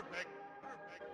Perfect. Perfect.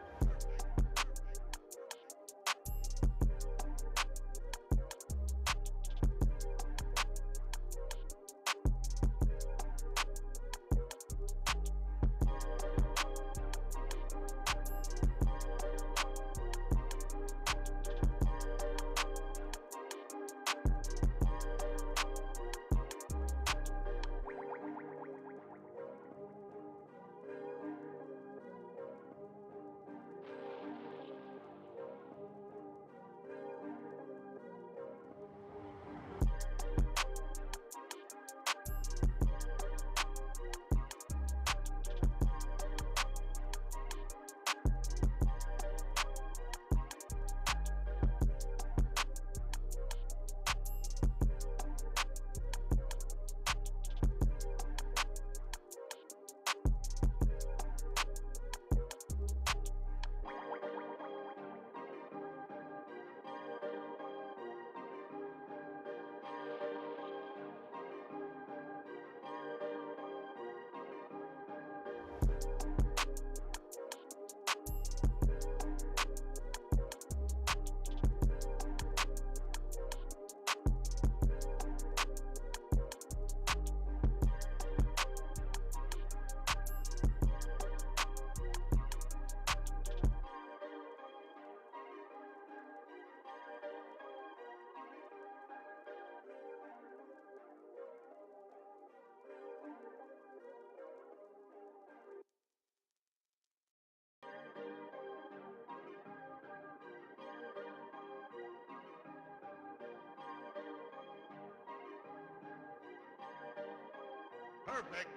Perfect.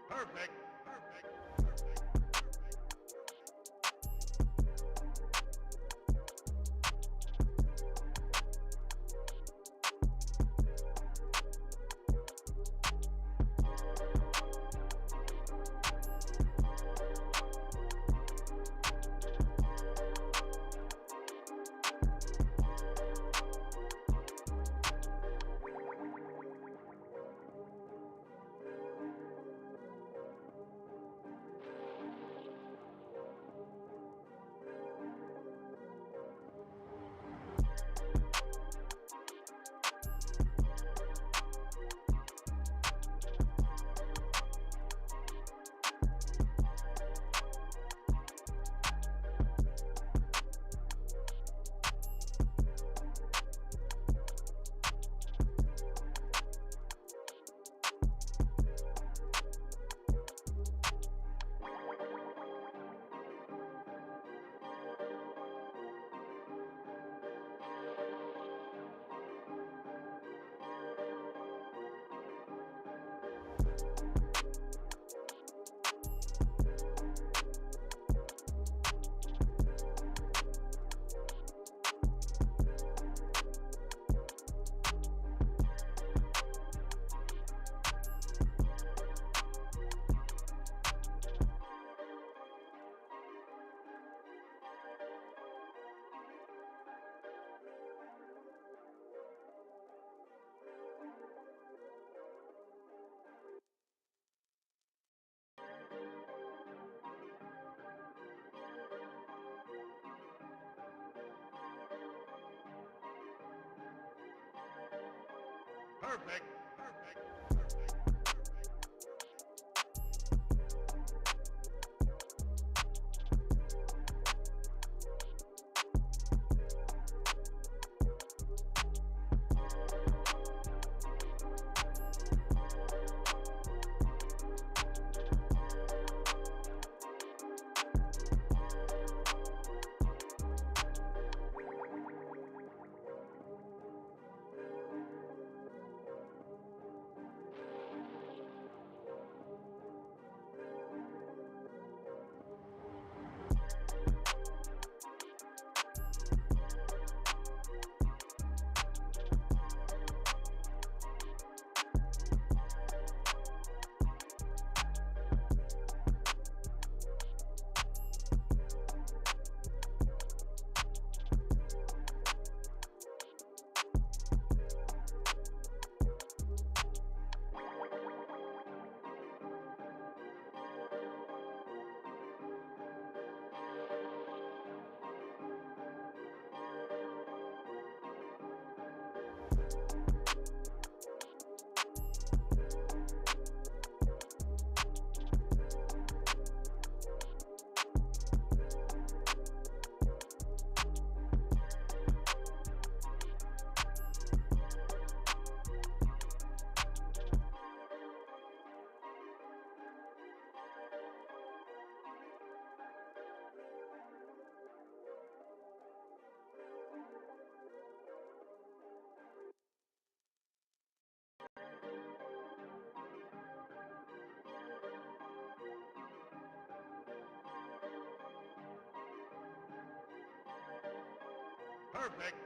Perfect. Perfect. Perfect. Perfect.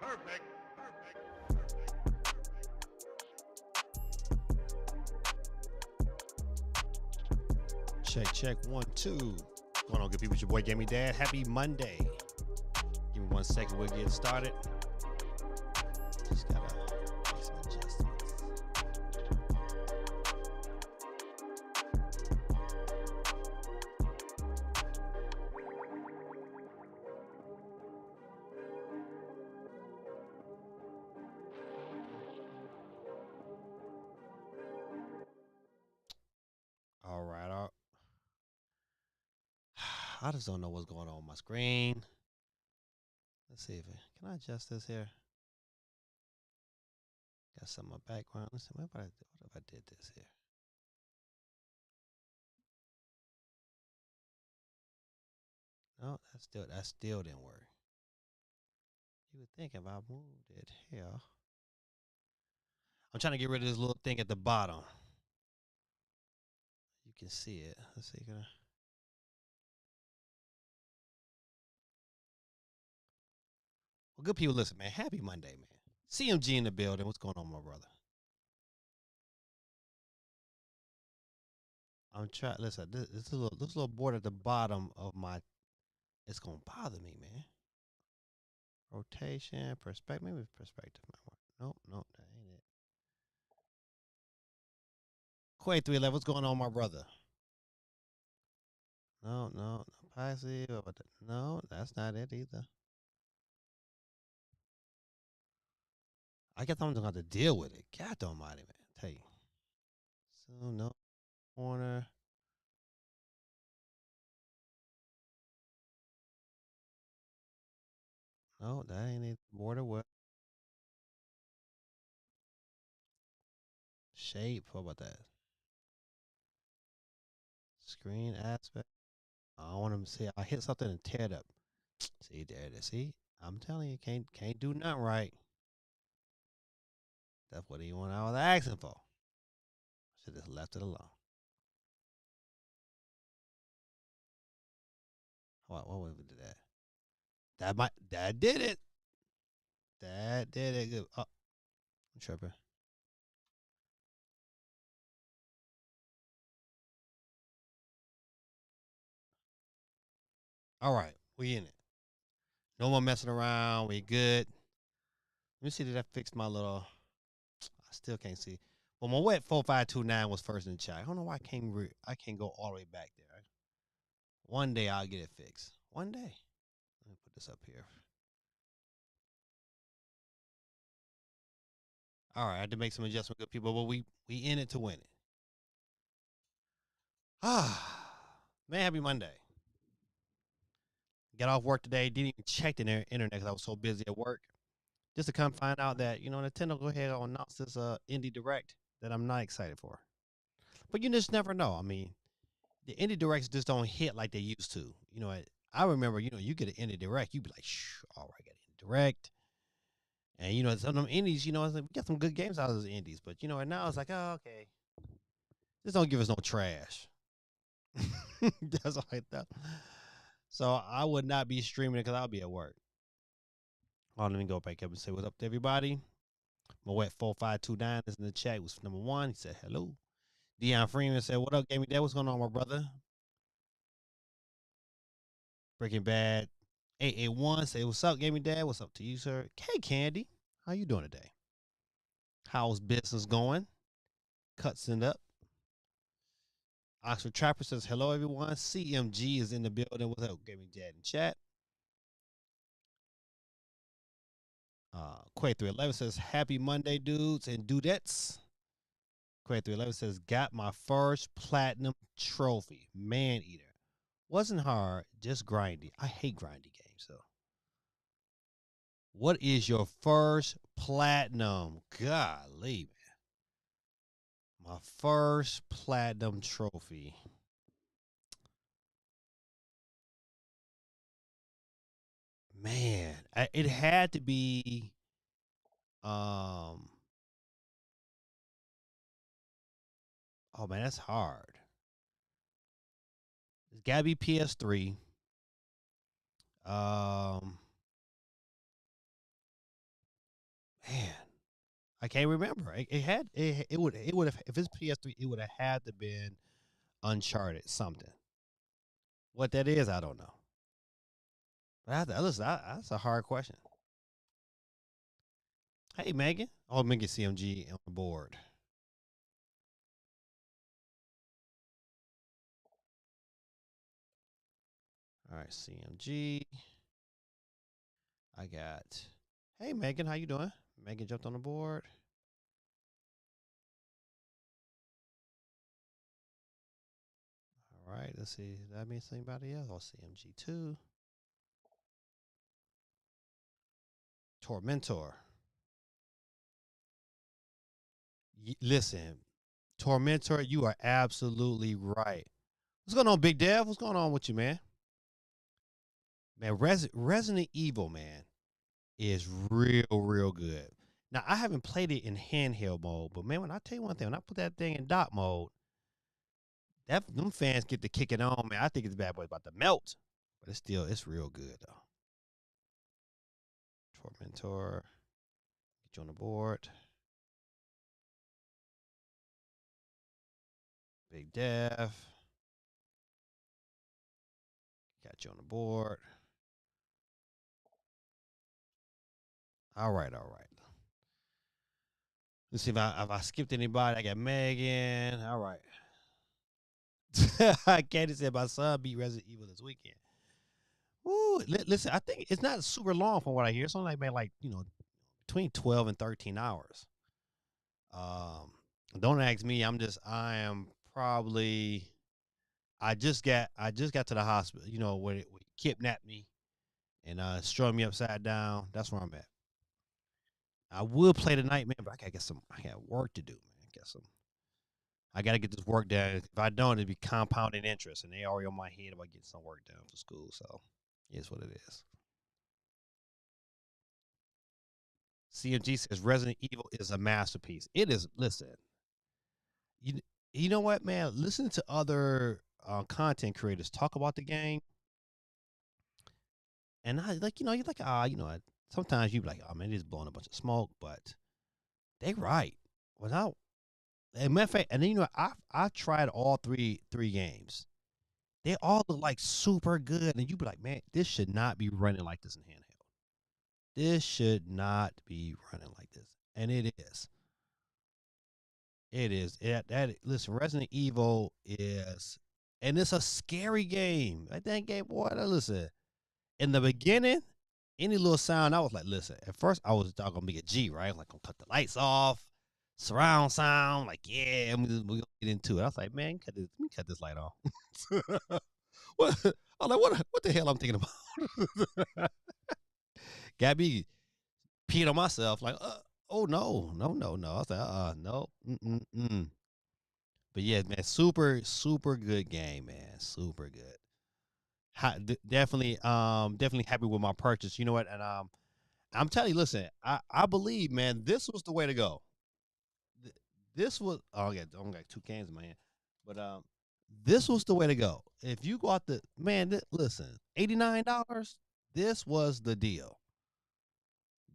Perfect. Check 1 2. What's going on, good people? It's your boy Gaming Dad. Happy Monday. Give me 1 second, we'll get started. Just gotta make some adjustments. I just don't know what's going on my screen. Let's see if can I adjust this here? Got some in my background. Let's see what if I did this here. No, that still didn't work. You would think if I moved it here. I'm trying to get rid of this little thing at the bottom. You can see it. Let's see. Well, good people, listen, man. Happy Monday, man. CMG in the building. What's going on, my brother? I'm trying. Listen, this little board at the bottom of my. It's gonna bother me, man. Rotation, perspective. Maybe perspective might work. Nope, that ain't it. Quay 311. What's going on, my brother? No. Passive. No, that's not it either. I guess I'm gonna have to deal with it. God almighty, man. Tell you. So no corner. No, that ain't it. Border what? Shape. What about that? Screen aspect. I don't want to see. I hit something and tear it up. See there it is. See, I'm telling you, can't do nothing right. That's what I was asking for. Should just left it alone. What way we did that? That did it. That did it. Good. Oh, I'm tripping. All right, we in it. No more messing around. We good. Let me see that fixed my little. I still can't see. Well, my wet 4529 was first in the chat. I don't know why I can't go all the way back there. One day I'll get it fixed. One day. Let me put this up here. All right, I had to make some adjustments, good people, but we in it to win it. Ah, man, happy Monday. Got off work today. Didn't even check the internet because I was so busy at work. Just to come find out that Nintendo go ahead and announce this indie direct that I'm not excited for. But you just never know. I mean, the indie directs just don't hit like they used to. I remember, you get an indie direct, you be like, shh, all right, I got an indie direct. And some of them indies, we get some good games out of those indies. But and now it's like, oh, okay. Just don't give us no trash. That's all I thought. So I would not be streaming it because I'll be at work. Oh, let me go back up and say what's up to everybody. My wet 4529 is in the chat. Was number one. He said hello. Dion Freeman said, "What up, Gaming Dad? What's going on, my brother?" Breaking Bad 881 say, "What's up, Gaming Dad? What's up to you, sir?" Hey, Candy, how you doing today? How's business going? Cuts it up. Oxford Trapper says, "Hello, everyone." CMG is in the building. What's up, Gaming Dad in chat? Quay 311 says, "Happy Monday, dudes and dudettes." Quay 311 says, "Got my first platinum trophy. Man eater. Wasn't hard, just grindy. I hate grindy games, though." What is your first platinum? Golly, man. My first platinum trophy. Man, it had to be oh man, that's hard. It's gotta be PS3. Um Man, I can't remember. It would have if it's PS3, it would have had to been Uncharted something. What that is, I don't know. But listen, that's a hard question. Hey, Megan. Oh, Megan CMG on the board. All right, CMG. I got. Hey, Megan, how you doing? Megan jumped on the board. All right. Let's see. Does that mean anybody else? Or CMG2. Tormentor. Listen, Tormentor, you are absolutely right. What's going on, Big Dev? What's going on with you, man? Man, Resident Evil, man, is real good. Now, I haven't played it in handheld mode, but man, when I tell you one thing, when I put that thing in dock mode, that them fans get to kick it on, man. I think it's bad boy about to melt, but it's real good though. Tormentor, get you on the board. Big Dev, got you on the board. All right, all right. Let's see if I skipped anybody. I got Megan. All right. Candy said my son beat Resident Evil this weekend. Ooh, listen, I think it's not super long from what I hear. It's only like between 12 and 13 hours. Um, don't ask me. I am probably. I just got to the hospital. You know when it kidnapped me and strung me upside down. That's where I'm at. I would play tonight, man, but I gotta get some. I got work to do, man. I gotta get this work done. If I don't, it'd be compounding interest, and they already on my head about getting some work done for school. So, it's what it is. CMG says Resident Evil is a masterpiece. It is. Listen, you you know what, man? Listen to other content creators talk about the game, and I like you're like sometimes you be like, oh man, it's blowing a bunch of smoke, but they right. Without and matter of fact, and then I tried all three games. They all look like super good, and you be like, man, this should not be running like this in handheld. This should not be running like this, and it is. It is. Listen, Resident Evil is, and it's a scary game. That game, boy. Listen, in the beginning, any little sound, I was like, listen. At first, I was gonna be a G, right? Like, gonna cut the lights off, surround sound. Like, yeah, we gonna get into it. I was like, man, let me cut this light off. what? I'm like, what the hell I'm thinking about? Got me peeing on myself. Like, oh no. I was like, no, mm. But yeah, man, super good game, man, super good. Definitely happy with my purchase. You know what? And I'm telling you, listen, I believe, man, this was the way to go. This was I only got two cans in my hand, but this was the way to go. If you go out the man, listen, $89. This was the deal.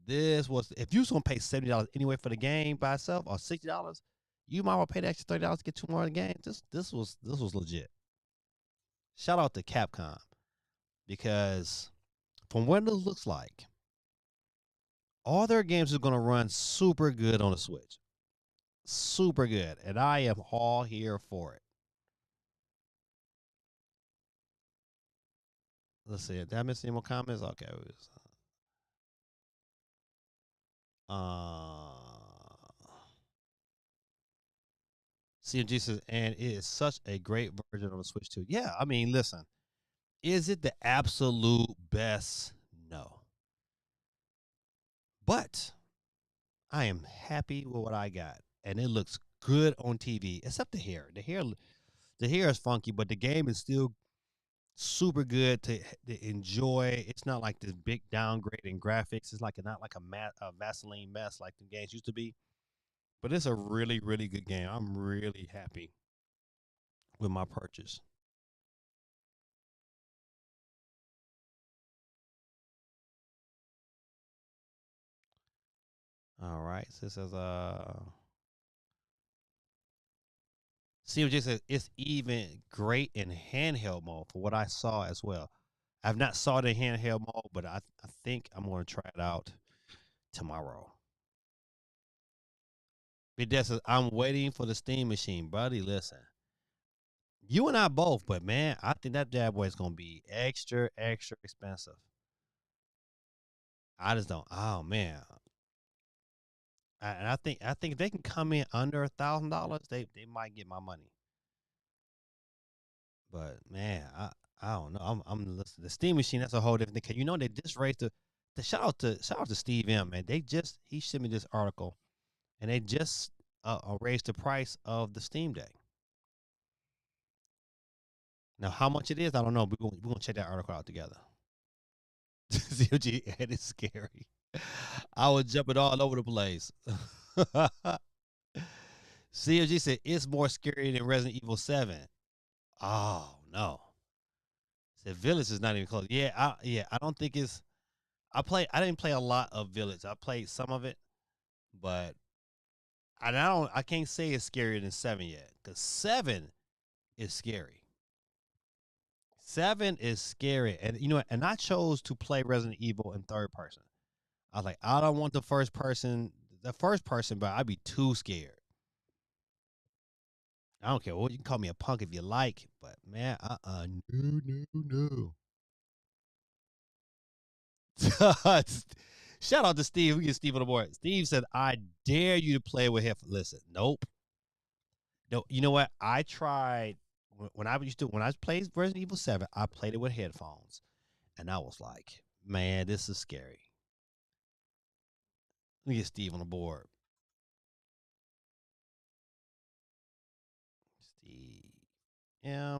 This was if you was gonna pay $70 anyway for the game by itself or $60, you might well pay the extra $30 to get two more of the games. This was legit. Shout out to Capcom because from what it looks like, all their games are gonna run super good on the Switch. Super good. And I am all here for it. Let's see. Did I miss any more comments? Okay. Uh CMG says, and it is such a great version on the Switch too. Yeah, I mean, listen, is it the absolute best? No. But I am happy with what I got. And it looks good on TV, except the hair. The hair is funky, but the game is still super good to enjoy. It's not like this big downgrade in graphics. It's like not like a Vaseline mess like the games used to be. But it's a really good game. I'm really happy with my purchase. All right. So this is COJ says it's even great in handheld mode for what I saw as well. I've not saw it in handheld mode, but I think I'm going to try it out tomorrow. Big Dad says I'm waiting for the Steam machine, buddy. Listen, you and I both, but man, I think that bad boy is going to be extra expensive. I just don't. Oh man, and I think if they can come in under $1,000, they might get my money. But man, I don't know. I'm listening. The Steam Machine, that's a whole different thing. 'Cause you know they just raised the shout out to Steve M. Man, they just he sent me this article, and they just raised the price of the Steam Deck. Now, how much it is, I don't know. We're gonna check that article out together. COG, it is scary. I was jumping all over the place. COG said it's more scary than Resident Evil 7. Oh no. Said Village is not even close. Yeah, I don't think it's I didn't play a lot of Village. I played some of it, but I can't say it's scarier than 7 yet. Cause 7 is scary. 7 is scary. And you know what? And I chose to play Resident Evil in third person. I was like, I don't want the first person, but I'd be too scared. I don't care. Well, you can call me a punk if you like, but man, no. Shout out to Steve. We get Steve on the board. Steve said, I dare you to play with headphones. Listen, nope. No, you know what? I tried when I played Resident Evil 7, I played it with headphones. And I was like, man, this is scary. Let me get Steve on the board. Steve. Yeah.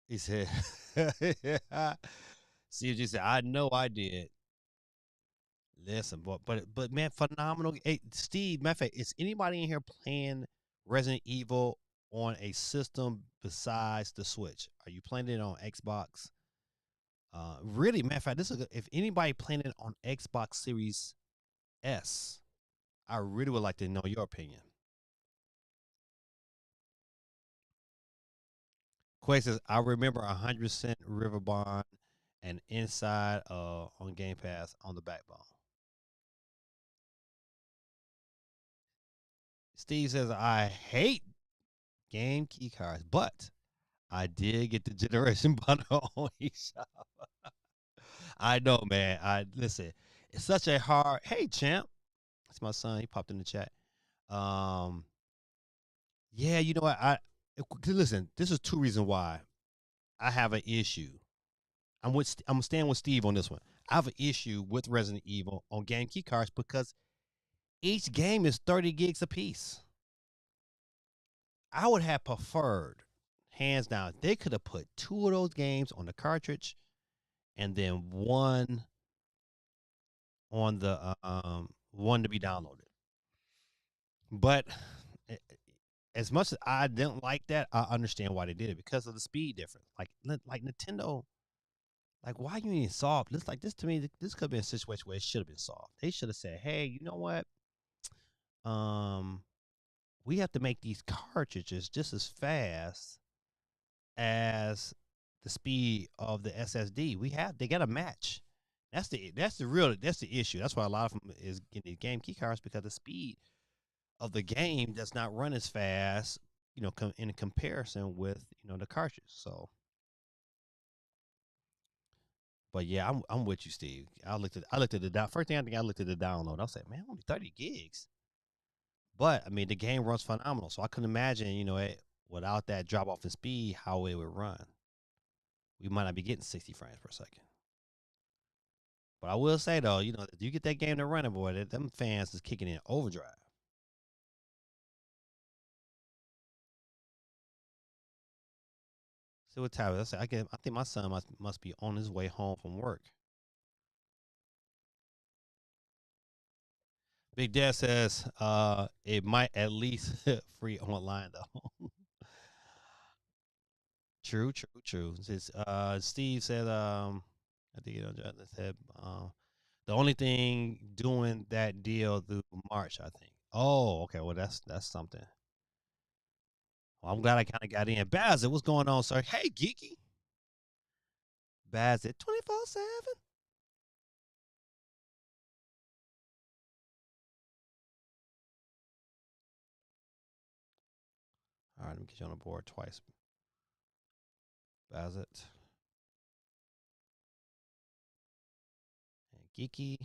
He said, CG said, I know I did. Listen, but man, phenomenal. Hey, Steve, matter of fact, is anybody in here playing Resident Evil on a system besides the Switch? Are you playing it on Xbox? Really, matter of fact, if anybody playing it on Xbox Series S, I really would like to know your opinion. Quay says, I remember 100% River Bond and Inside on Game Pass on the backbone. Steve says, I hate game key cards, but I did get the generation bundle on eShop. I know, man. I listen. It's such a hard. Hey, champ. That's my son. He popped in the chat. Um, yeah, you know what? Listen. This is two reasons why I have an issue. I'm staying with Steve on this one. I have an issue with Resident Evil on game key cards because each game is 30 gigs apiece. I would have preferred, hands down, they could have put two of those games on the cartridge and then one to be downloaded. But as much as I didn't like that, I understand why they did it because of the speed difference. Like Nintendo, like why you ain't solved this? Like this to me, this could have been a situation where it should have been solved. They should have said, hey, you know what? Um, we have to make these cartridges just as fast as the speed of the SSD. They got to match. That's the issue. That's why a lot of them is getting these game key cards because the speed of the game does not run as fast, in comparison with the cartridge. So, but yeah, I'm with you, Steve. I looked at the first thing I think I looked at the download. I was like, man, only 30 gigs. But I mean, the game runs phenomenal, so I couldn't imagine, without that drop off in speed, how it would run. We might not be getting 60 frames per second. But I will say though, if you get that game to running, boy, them fans is kicking in overdrive. See what time I said. I think my son must be on his way home from work. Big Dad says it might at least free online though. True, true, true. Steve said I think said the only thing doing that deal through March, I think. Oh, okay. Well, that's something. Well, I'm glad I kind of got in. Bazit, what's going on, sir? Hey, Geeky. Bazit, 24/7. All right, let me get you on the board twice. Bazit and Geeky.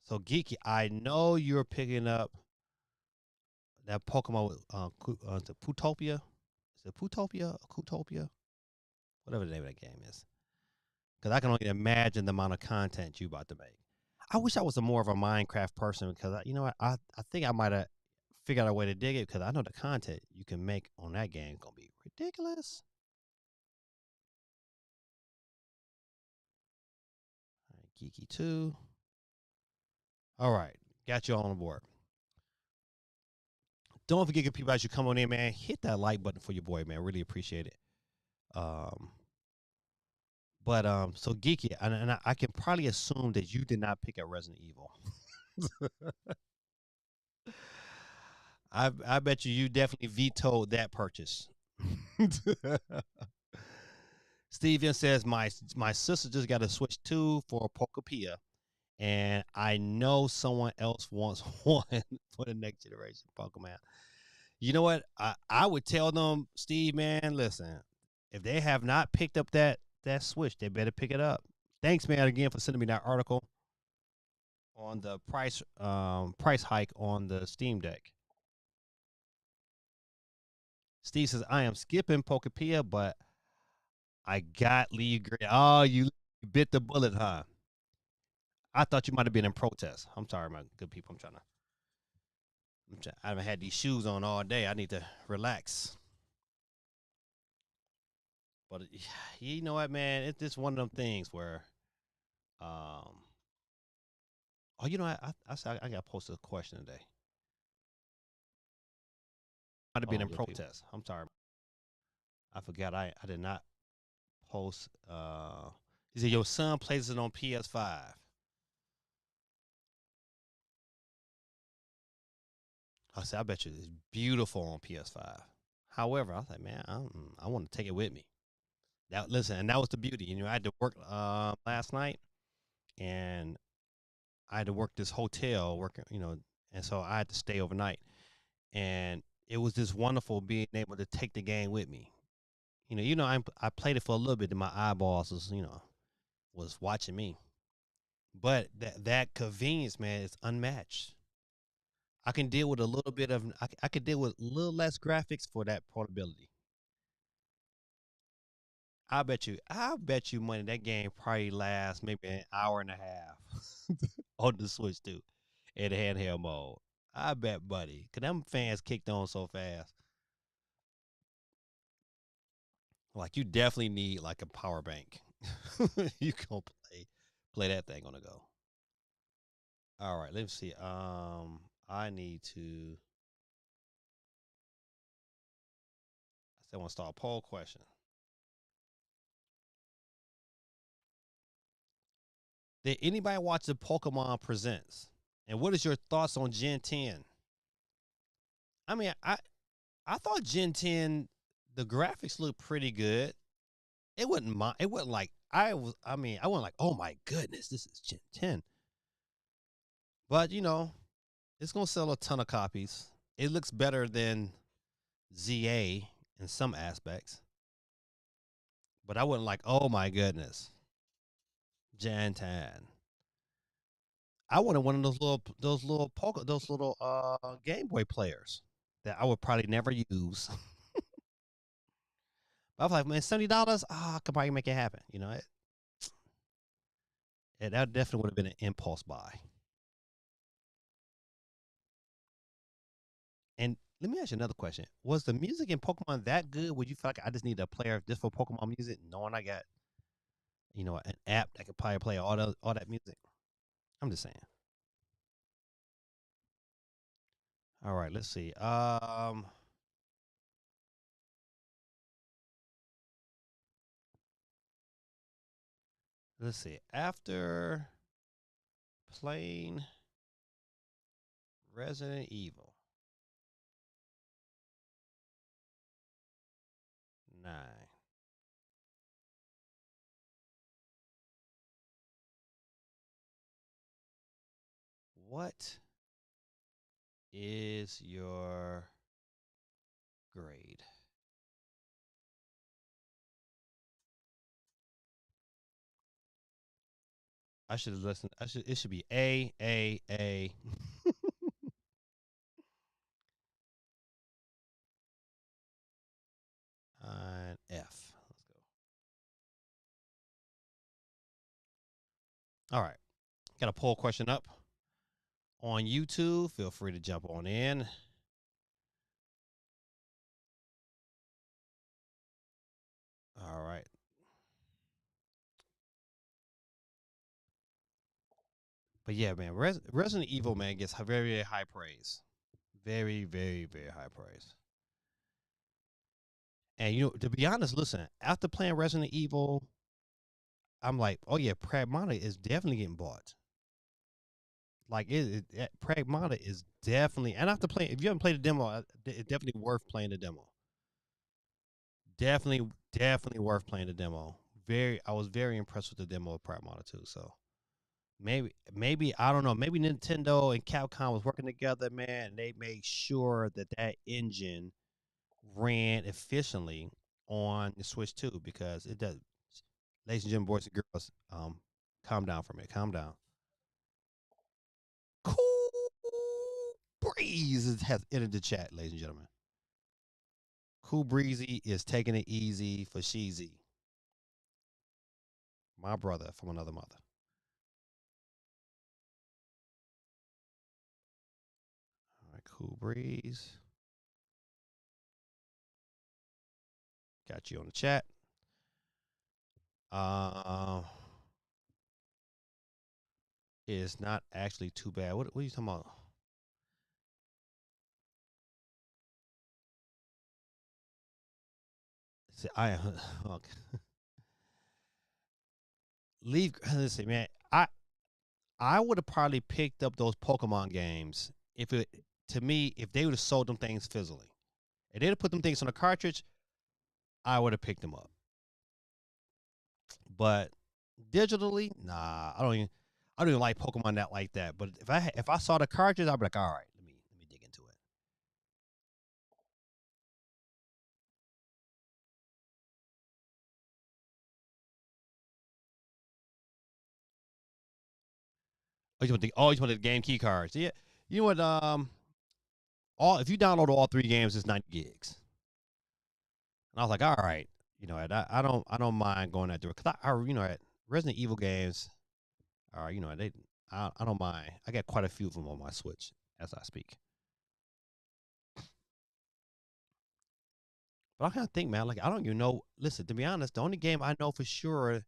So Geeky, I know you're picking up that Pokemon with is it Putopia? Is it Putopia? Cootopia? Whatever the name of that game is. Because I can only imagine the amount of content you about to make. I wish I was a more of a Minecraft person because you know what? I think I might have figured out a way to dig it because I know the content you can make on that game is gonna be ridiculous. All right, Geeky 2. All right, got you all on board. Don't forget, people, as you come on in, man, hit that like button for your boy, man. Really appreciate it. Um, but so Geeky, and I can probably assume that you did not pick up Resident Evil. I bet you definitely vetoed that purchase. Steven says my sister just got a Switch 2 for Pokepia, and I know someone else wants one for the next generation Pokemon. You know what? I would tell them, Steve, man, listen, if they have not picked up that Switch, they better pick it up. Thanks, man, again for sending me that article on the price hike on the Steam Deck. Steve says I am skipping Pokepia, but I got Lee Gray. Oh, you bit the bullet, huh? I thought you might have been in protest. I'm sorry, my good people. I haven't had these shoes on all day. I need to relax. But you know what, man? It's just one of them things where, um, oh, you know, I got posted a question today. Might have been in protest. I'm sorry. I forgot. I did not post. He said your son plays it on PS5. I said I bet you it's beautiful on PS5. However, I was like, man, I want to take it with me. That listen, and that was the beauty. You know, I had to work last night, and I had to work this hotel, working, and so I had to stay overnight. And it was just wonderful being able to take the game with me. I played it for a little bit, and my eyeballs was watching me. But that convenience, man, is unmatched. I can deal with a little bit of I could deal with a little less graphics for that portability. I bet you money that game probably lasts maybe an hour and a half on the Switch too, in handheld mode. I bet, buddy, cause them fans kicked on so fast. Like you definitely need like a power bank. You can play that thing on the go. All right, let's see. I need to. I said I want to start a poll question. Did anybody watch the Pokemon Presents? And what is your thoughts on Gen 10? I mean, I thought Gen 10 the graphics looked pretty good. It wasn't like I wasn't like, "Oh my goodness, this is Gen 10." But, it's going to sell a ton of copies. It looks better than ZA in some aspects. But I wasn't like, "Oh my goodness, Gen 10." I wanted one of those little Game Boy players that I would probably never use. I was like, man, $70, I could probably make it happen. That definitely would have been an impulse buy. And let me ask you another question: was the music in Pokemon that good? Would you feel like I just need a player just for Pokemon music, knowing I got an app that could probably play all that music? I'm just saying. All right, let's see. Let's see. After playing Resident Evil 9, what is your grade? I should have listened. I should. It should be A. And F. Let's go. All right. Got a poll question up on YouTube. Feel free to jump on in. All right. But yeah, man, Resident Evil, man, gets very, very high praise. Very, very, very high praise. And you know, to be honest, listen, after playing Resident Evil, I'm like, oh yeah, Pragmata is definitely getting bought. Like Pragmata is definitely, and after playing, if you haven't played the demo, it's definitely worth playing the demo. Definitely, definitely worth playing the demo. I was very impressed with the demo of Pragmata too. So maybe I don't know. Maybe Nintendo and Capcom was working together, man. And they made sure that that engine ran efficiently on the Switch too, because it does. Ladies and gentlemen, boys and girls, calm down for me. Calm down. Cool Breeze has entered the chat, ladies and gentlemen. Cool Breezy is taking it easy for Sheezy, my brother from another mother. All right, Cool Breeze. Got you on the chat. Uh, it's not actually too bad. What are you talking about? See, I am. Okay. Leave. Listen, man. I would have probably picked up those Pokemon games if it to me if they would have sold them things physically. If they'd have put them things on a cartridge, I would have picked them up. But digitally, nah, I don't even like Pokemon that like that. But if I saw the cartridge, I'd be like, all right, let me dig into it. You want the game key cards. Yeah, you know what? All if you download all three games, it's 90 gigs. And I was like, all right, you know, I don't mind going that direction because you know, at Resident Evil games, you know, I don't mind. I got quite a few of them on my Switch as I speak. But I kind of think, man, like I don't even know. Listen, to be honest, the only game I know for sure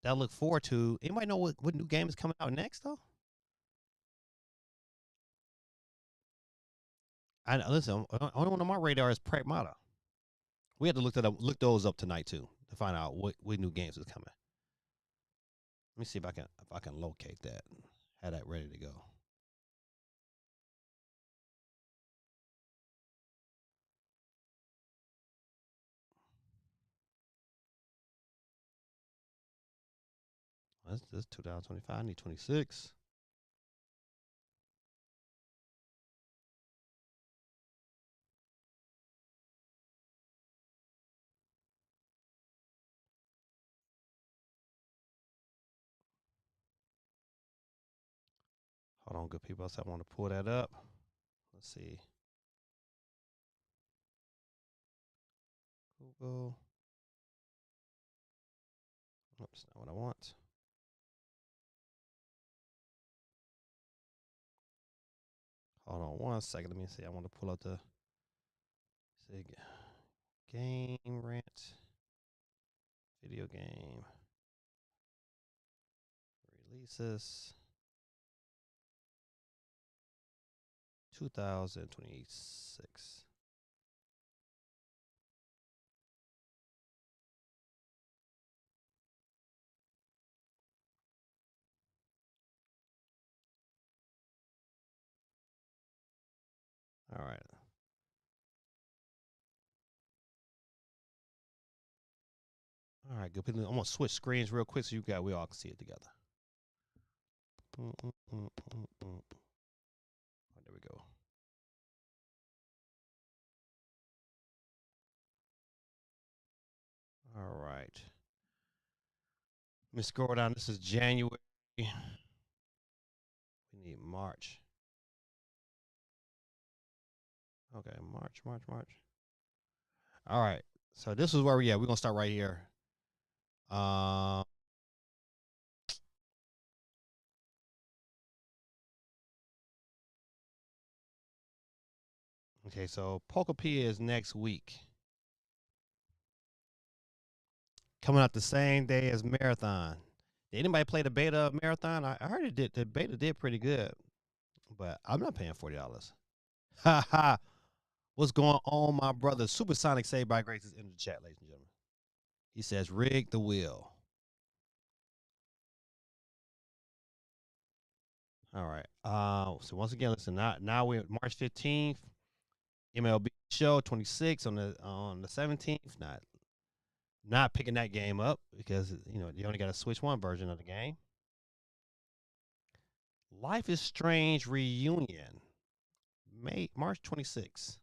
that I look forward to. Anybody know what new game is coming out next though? I listen. Only one on my radar is Pragmata. We had to look those up tonight too, to find out what new games is coming. Let me see if I can locate that, have that ready to go. This 2025. I need 26. Hold on, good people. I want to pull that up. Let's see. Google. Oops, not what I want. Hold on 1 second. Let me see. I want to pull out the say, game rant video game releases 2026. All right. All right, good people. I'm gonna switch screens real quick so we all can see it together. Oh, there we go. All right. Let me scroll down. This is January. We need March. Okay, March. All right. So this is where we at. We're gonna start right here. Um. Okay, so Pokemon is next week. Coming out the same day as Marathon. Did anybody play the beta of Marathon? I heard it did. The beta did pretty good, but I'm not paying $40. Ha ha. What's going on, my brother? Supersonic Saved by Grace is in the chat, ladies and gentlemen. He says, rig the wheel. All right. So once again, listen. Now we're March 15th. MLB show 26 on the 17th. Not picking that game up because you only got to switch one version of the game. Life is Strange reunion, March 26th.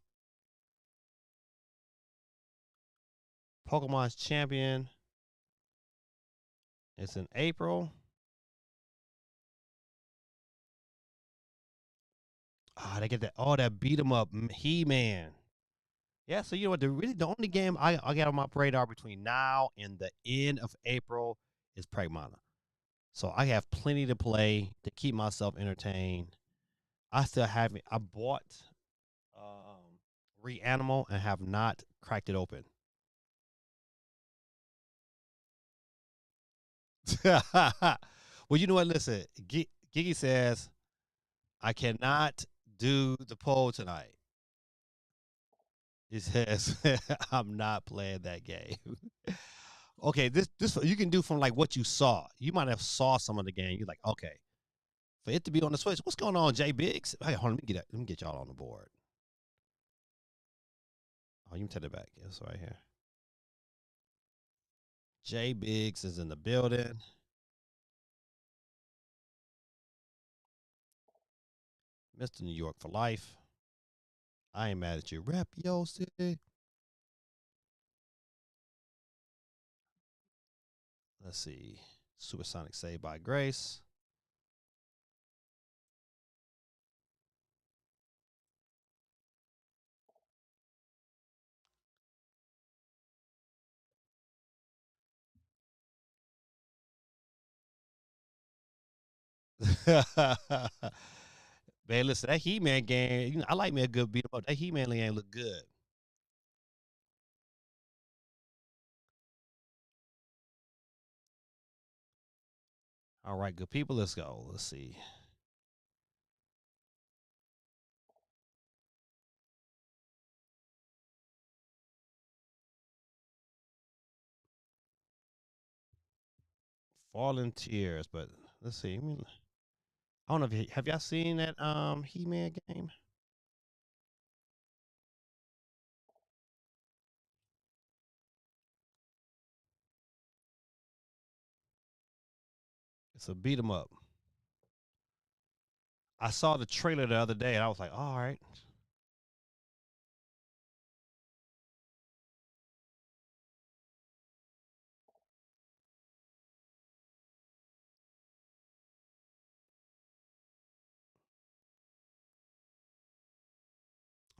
Pokemon's Champion. It's in April. They get that. Oh, that beat 'em up He-Man. Yeah, so you know what? The only game I got on my radar between now and the end of April is Pragmata. So I have plenty to play to keep myself entertained. I still haven't. I bought Reanimal and have not cracked it open. Well, you know what? Listen, Gigi says I cannot do the poll tonight. He says I'm not playing that game. Okay, this you can do from like what you saw. You might have saw some of the game. You're like, okay, for it to be on the Switch. What's going on, Jay Biggs? Hey, hold on, let me get y'all on the board. Oh, you can take it back. It's right here. Jay Biggs is in the building. Mr. New York for life. I ain't mad at you. Rep yo city. Let's see. Supersonic Saved by Grace. Man, listen, that He-Man game, I like me a good beat 'em up. That He-Man game look good. All right, good people, let's go. Let's see. Fallen Tears, but let's see. I don't know if have y'all seen that He-Man game? It's a beat 'em up. I saw the trailer the other day and I was like, all right.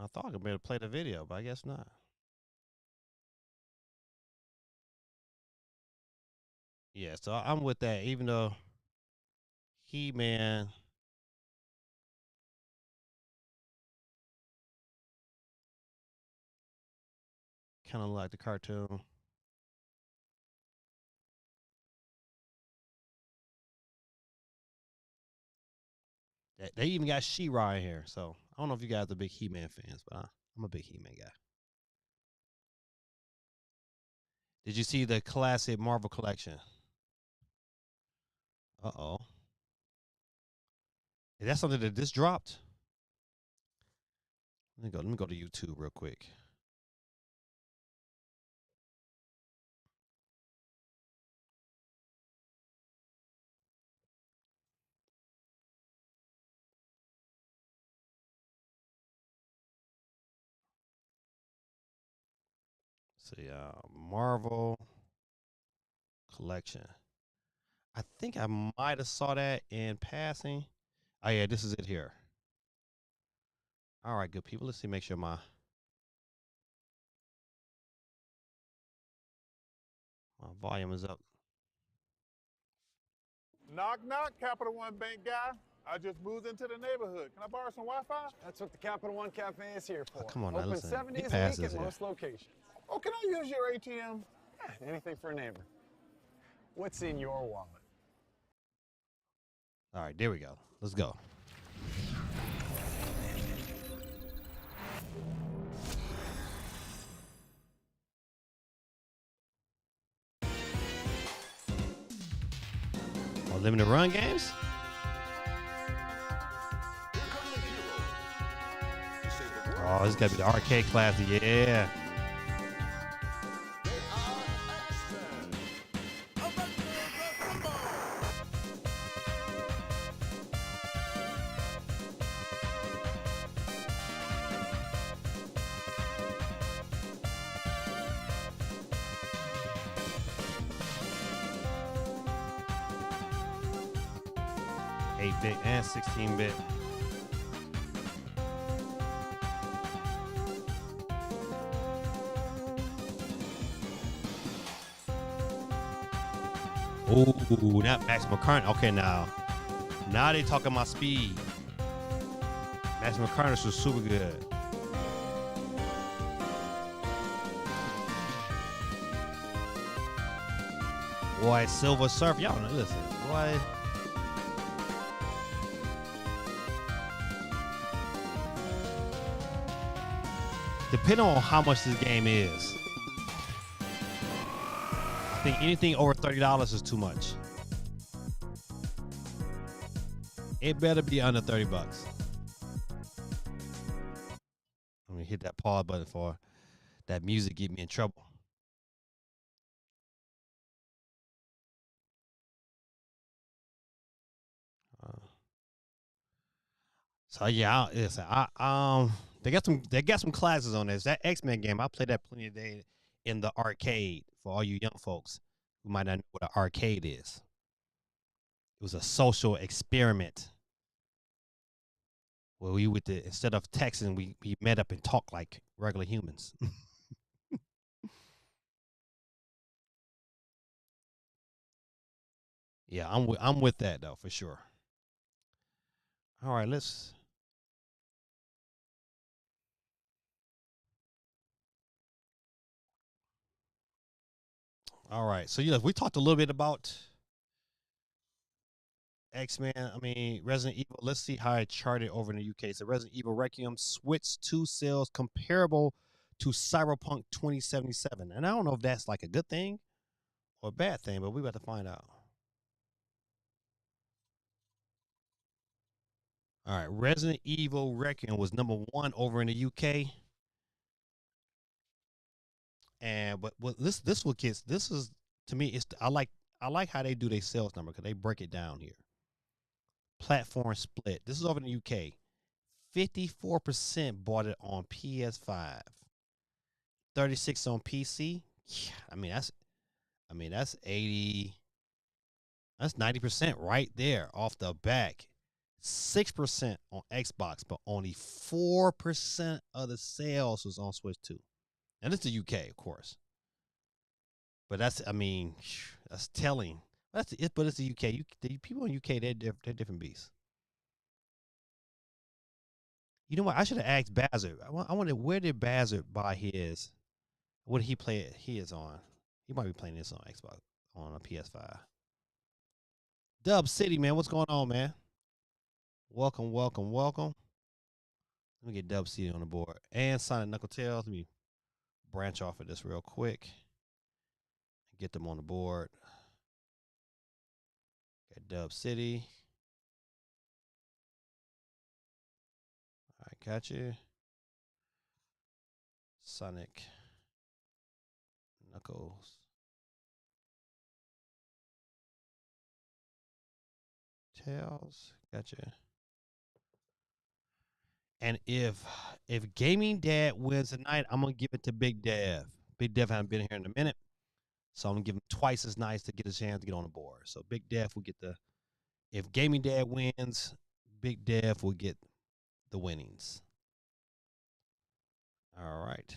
I thought I could better play the video, but I guess not. Yeah, so I'm with that. Even though He-Man kind of like the cartoon. They even got She-Ra in here. So I don't know if you guys are big He-Man fans, but I'm a big He-Man guy. Did you see the classic Marvel collection? Uh-oh. Is that something that just dropped? Let me go to YouTube real quick. See, Marvel collection. I think I might have saw that in passing. Oh yeah, this is it here. All right, good people. Let's see. Make sure my volume is up. Knock, knock, Capital One Bank guy. I just moved into the neighborhood. Can I borrow some Wi-Fi? That's what the Capital One Cafe is here for. Oh, come on now, Open listen. 7 He days a passed week this at here. most locations. Oh, can I use your ATM? Yeah, anything for a neighbor. What's in your wallet? All right, there we go. Let's go. Oh, limited run games? Oh, this got to be the arcade classic. Yeah. Bit and 16-bit. Ooh, not maximum current. Okay, now they talking about speed. Maximum current was super good. Boy, Silver Surf. Y'all know, listen, boy. Depending on how much this game is, I think anything over $30 is too much. It better be under $30. Let me hit that pause button for that music get me in trouble. So yeah, they got some classes on this. That X-Men game, I played that plenty of days in the arcade. For all you young folks who might not know what an arcade is, it was a social experiment where we would instead of texting, we met up and talked like regular humans. Yeah, I'm with that though for sure. All right, let's. All right, so we talked a little bit about X-Men. I mean, Resident Evil. Let's see how it charted over in the UK. So Resident Evil Requiem switched to sales comparable to Cyberpunk 2077, and I don't know if that's like a good thing or a bad thing, but we about to find out. All right, Resident Evil Requiem was #1 over in the UK. And but what this what kids this is to me it's I like how they do their sales number because they break it down here. Platform split. This is over in the UK. 54% bought it on PS5. 36 on PC. Yeah, that's 80. That's 90% right there off the back. 6% on Xbox, but only 4% of the sales was on Switch 2. And it's the UK, of course. But that's telling. But it's the UK. The people in UK, they're different beasts. You know what? I should have asked Bazard. I wonder where did Bazard buy his? What did he play it? He is on. He might be playing this on Xbox on a PS5. Dub City, man, what's going on, man? Welcome. Let me get Dub City on the board and Sonic Knuckle Tails. Let me branch off of this real quick. Get them on the board. Got Dub City. All right, got you. Sonic Knuckles. Tails. Gotcha. And if Gaming Dad wins tonight, I'm gonna give it to Big Dev. Big Dev hasn't been here in a minute. So I'm gonna give him twice as nice to get a chance to get on the board. So Big Def will get the if Gaming Dad wins, Big Def will get the winnings. All right.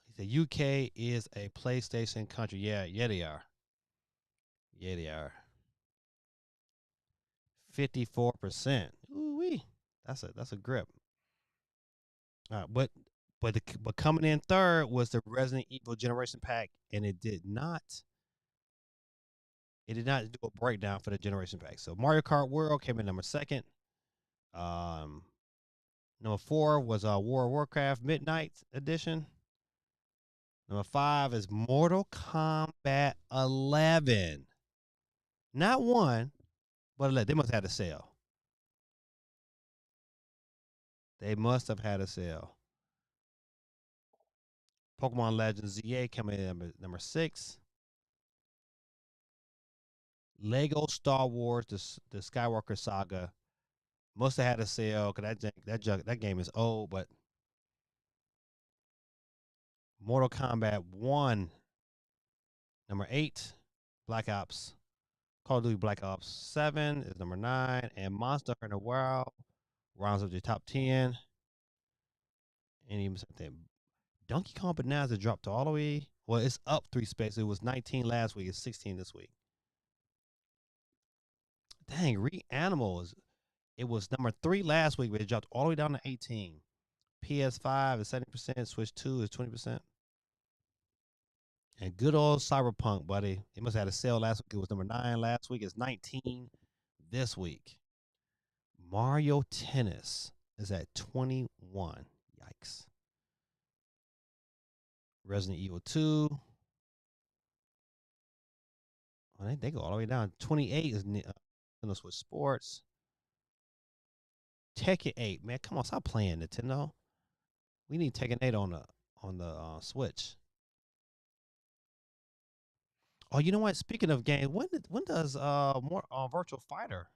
He said UK is a PlayStation country. Yeah, they are. Yeah, they are. 54%. Ooh wee. That's a grip. But coming in third was the Resident Evil Generation Pack, and it did not do a breakdown for the Generation Pack. So Mario Kart World came in number second. Um, Number 4 was War of Warcraft Midnight Edition. Number 5 is Mortal Kombat 11. Not 1, but 11. They must have had a sale. They must have had a sale. Pokemon Legends ZA coming in number 6. Lego Star Wars the Skywalker Saga must have had a sale because that game is old, but Mortal Kombat 1 number 8, Black Ops. Call of Duty Black Ops 7 is number 9, and Monster Hunter World rounds up the top 10. And even something. Donkey Kong Bonanza dropped all the way. Well, it's up 3 spaces. It was 19 last week. It's 16 this week. Dang, Reanimals. It was number 3 last week, but it dropped all the way down to 18. PS5 is 70%. Switch 2 is 20%. And good old Cyberpunk, buddy. It must have had a sale last week. It was number 9 last week. It's 19 this week. Mario Tennis is at 21. Yikes. Resident Evil 2. Oh, they go all the way down. 28 is Nintendo Switch Sports. Tekken 8. Man, come on, stop playing, Nintendo. We need Tekken 8 on the Switch. Oh, you know what? Speaking of games, when does more Virtual Fighter?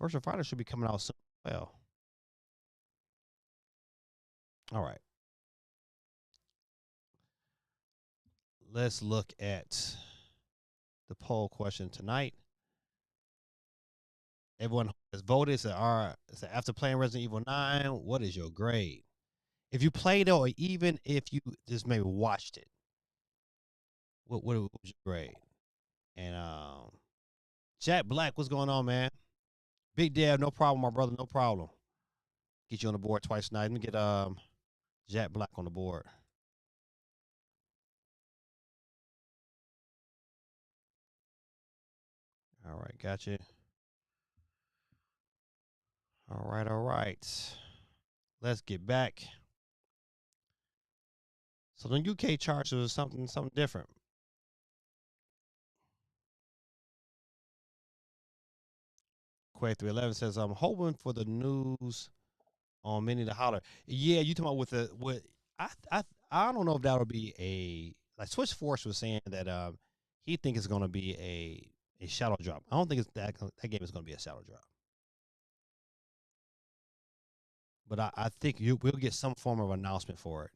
Virtual Fighter should be coming out soon. Well, all right. Let's look at the poll question tonight. Everyone has voted. So after playing Resident Evil 9, what is your grade? If you played it, or even if you just maybe watched it, what was your grade? And Jack Black, what's going on, man? Big Dad, no problem, my brother, no problem. Get you on the board twice tonight. Let me get Jack Black on the board. All right, got you. All right. Let's get back. So the UK charts was something different. Quake 311 says, I'm hoping for the news on Mini to Holler. Yeah, you talking about with I don't know if that'll be like Switch Force was saying that he think it's gonna be a shadow drop. I don't think it's that game is gonna be a shadow drop. But I think we'll get some form of announcement for it.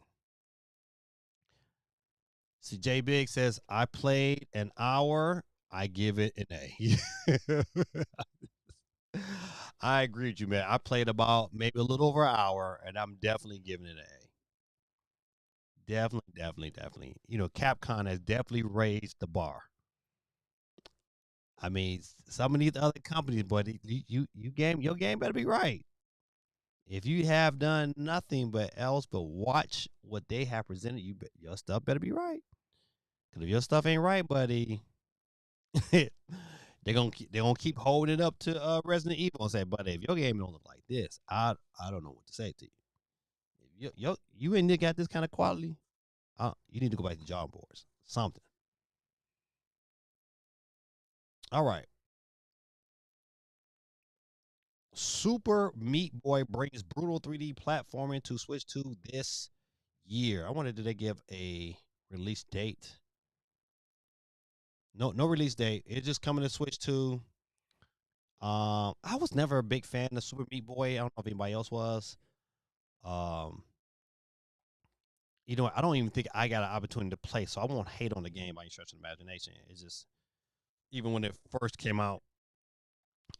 See, J Big says, I played an hour. I give it an A. I agree with you, man. I played about maybe a little over an hour, and I'm definitely giving it an A. Definitely. You know, Capcom has definitely raised the bar. I mean, some of these other companies, but your game better be right. If you have done nothing but watch what they have presented, your stuff better be right. Because if your stuff ain't right, buddy, they're gonna keep holding it up to Resident Evil and say, buddy, if your game don't look like this, I don't know what to say to you. If you ain't got this kind of quality, you need to go back to drawing boards. Something. All right. Super Meat Boy brings brutal 3D platforming to Switch 2 this year. I wondered, did they give a release date? No release date. It's just coming to Switch 2. I was never a big fan of Super Meat Boy. I don't know if anybody else was. Um, you know, I don't even think I got an opportunity to play, so I won't hate on the game by any stretch of the imagination. It's just even when it first came out,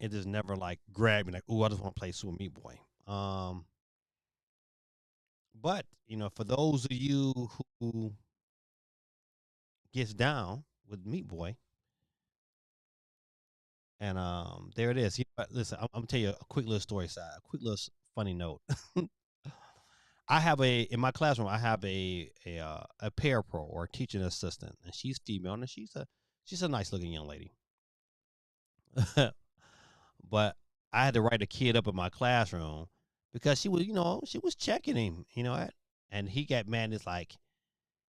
it just never like grabbed me like, ooh, I just want to play Super Meat Boy. But you know, for those of you who gets down with Meat Boy, and there it is. Listen, I'm gonna tell you a quick little story side, a quick little funny note. I have in my classroom. I have a parapro or teaching assistant, and she's female, and she's a nice looking young lady. But I had to write a kid up in my classroom because she was checking him, and he got mad. It's like,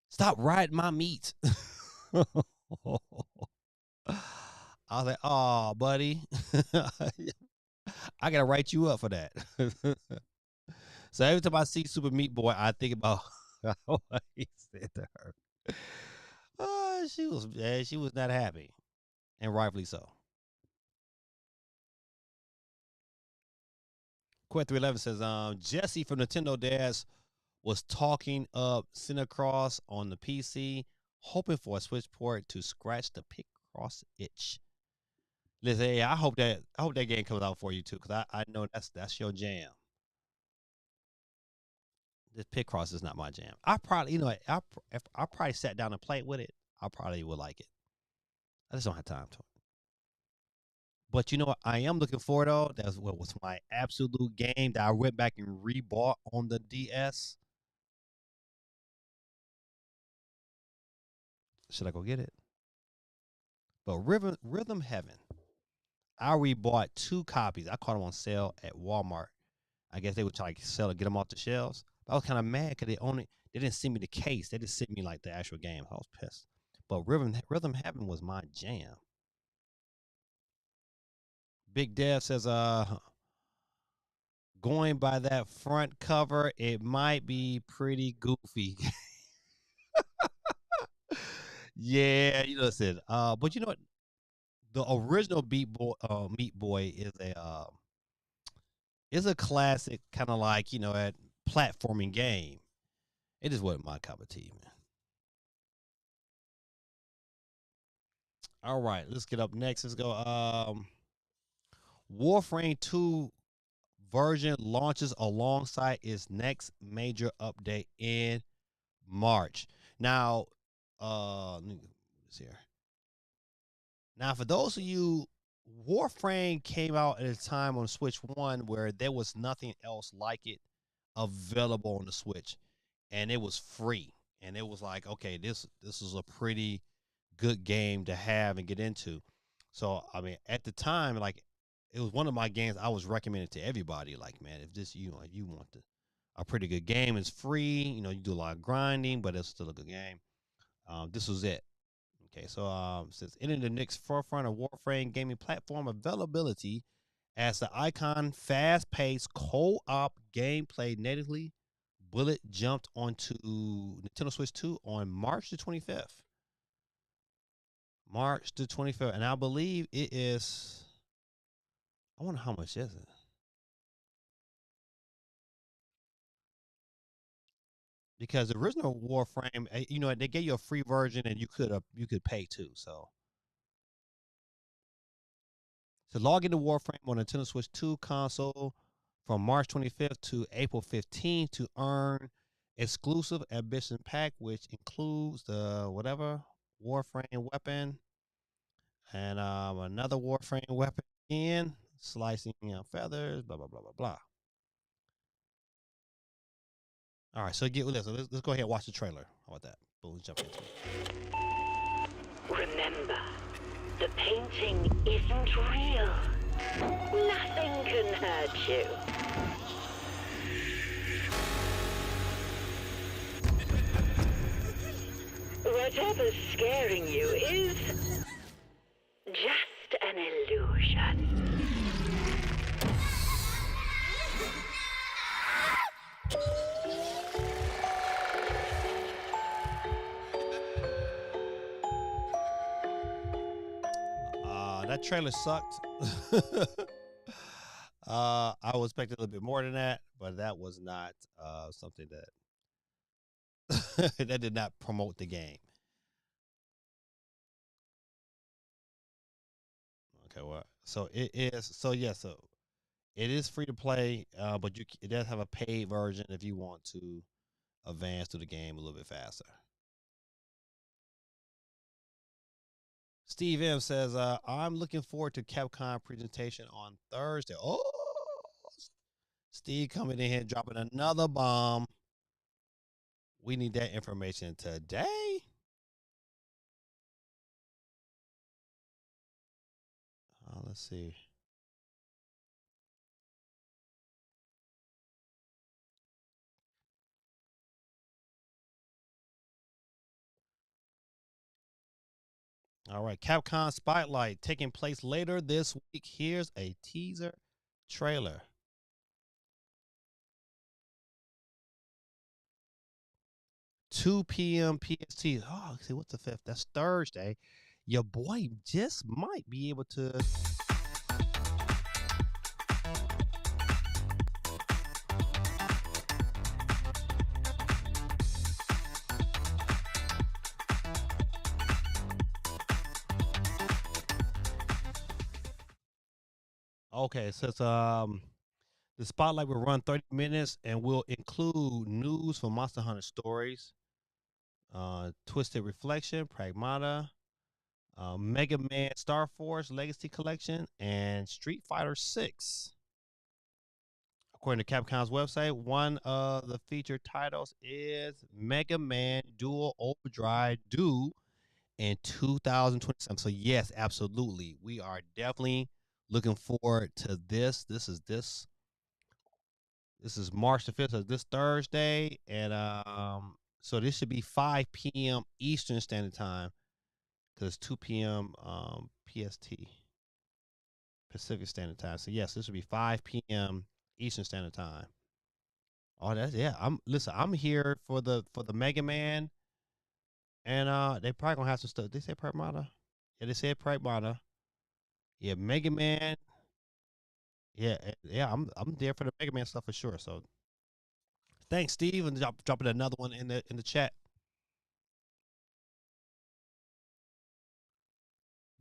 stop riding my meat. I was like, oh, buddy, I gotta write you up for that. So every time I see Super Meat Boy, I think about what he said to her. She was not happy, and rightfully so. Quest 311 says, Jesse from Nintendo Dads was talking up Cinecross on the PC, hoping for a Switch port to scratch the Picross itch. Listen, hey, I hope that game comes out for you too, because I know that's your jam. This Picross is not my jam. I probably, if I probably sat down and played with it, I probably would like it. I just don't have time to. But you know what I am looking for though? That's what was my absolute game that I went back and rebought on the DS. Should I go get it? But Rhythm Heaven. I rebought 2 copies. I caught them on sale at Walmart. I guess they would try to sell it, get them off the shelves. But I was kind of mad because they didn't send me the case. They just sent me like the actual game. I was pissed. But Rhythm Heaven was my jam. Big Dev says, going by that front cover, it might be pretty goofy. Yeah, listen. But you know what? The original Meat Boy is a classic, kind of like a platforming game. It just wasn't my cup of tea, man. All right, let's get up next. Let's go. Warframe 2 version launches alongside its next major update in March. Now, let me see here. Now, for those of you, Warframe came out at a time on Switch 1 where there was nothing else like it available on the Switch, and it was free. And it was like, okay, this is a pretty good game to have and get into. So, I mean, at the time, like, it was one of my games I was recommending to everybody. Like, man, if this you want a pretty good game, it's free. You do a lot of grinding, but it's still a good game. This was it. Okay, so says entering the next forefront of Warframe gaming platform availability as the icon fast-paced co-op gameplay natively bullet jumped onto Nintendo Switch 2 on March the 25th. March the 25th, and I believe it is. I wonder how much is it. Because the original Warframe, they gave you a free version, and you could pay too. So to log into Warframe on Nintendo Switch 2 console from March 25th to April 15th to earn exclusive Ambition Pack, which includes the whatever Warframe weapon and another Warframe weapon again, slicing feathers, blah blah blah blah blah. All right, so get with this. So let's go ahead and watch the trailer. How about that? Boom, jump into it. Remember, the painting isn't real. Nothing can hurt you. Whatever's scaring you is just an illusion. That trailer sucked. I was expecting a little bit more than that, but that was not something that that did not promote the game. Okay, well, so it is. So yeah, so it is free to play, but it does have a paid version if you want to advance through the game a little bit faster. Steve M says, I'm looking forward to Capcom presentation on Thursday. Oh, Steve coming in here dropping another bomb. We need that information today. Let's see. All right, Capcom Spotlight taking place later this week. Here's a teaser trailer. $2 p.m. PST. Oh, see, what's the 5th? That's Thursday. Your boy just might be able to. Okay, it says the spotlight will run 30 minutes and will include news from Monster Hunter Stories, Twisted Reflection, Pragmata, Mega Man Star Force Legacy Collection, and Street Fighter 6. According to Capcom's website, one of the featured titles is Mega Man Dual Overdrive due in 2027. So yes, absolutely. We are definitely looking forward to this. This is March the 5th, so this Thursday. And so this should be 5 p.m. Eastern Standard Time because it's 2 p.m. PST, Pacific Standard Time. So yes, this will be 5 p.m. Eastern Standard Time. Oh, that's yeah. I'm here for the Mega Man, and they probably gonna have some stuff. They say Pragmata. Yeah, they said Pragmata. Yeah, Mega Man. Yeah, yeah. I'm there for the Mega Man stuff for sure. So thanks, Steve, and dropping another one in the chat.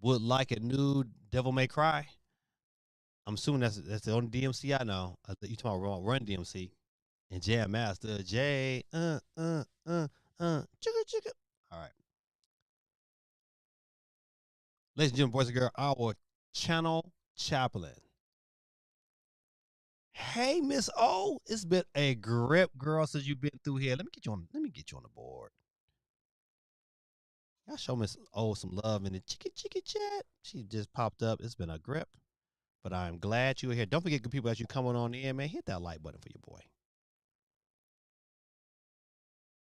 Would like a new Devil May Cry. I'm assuming that's the only DMC I know. You talking about Run DMC and Jam Master J. Chugga chugga. All right, ladies and gentlemen, boys and girls, our channel chaplain. Hey, Miss O, it's been a grip, girl, since you've been through here. Let me get you on the board. Y'all show Miss O some love in the chicky chat. She just popped up. It's been a grip. But I'm glad you're here. Don't forget, good people, as you coming on in, man, hit that like button for your boy.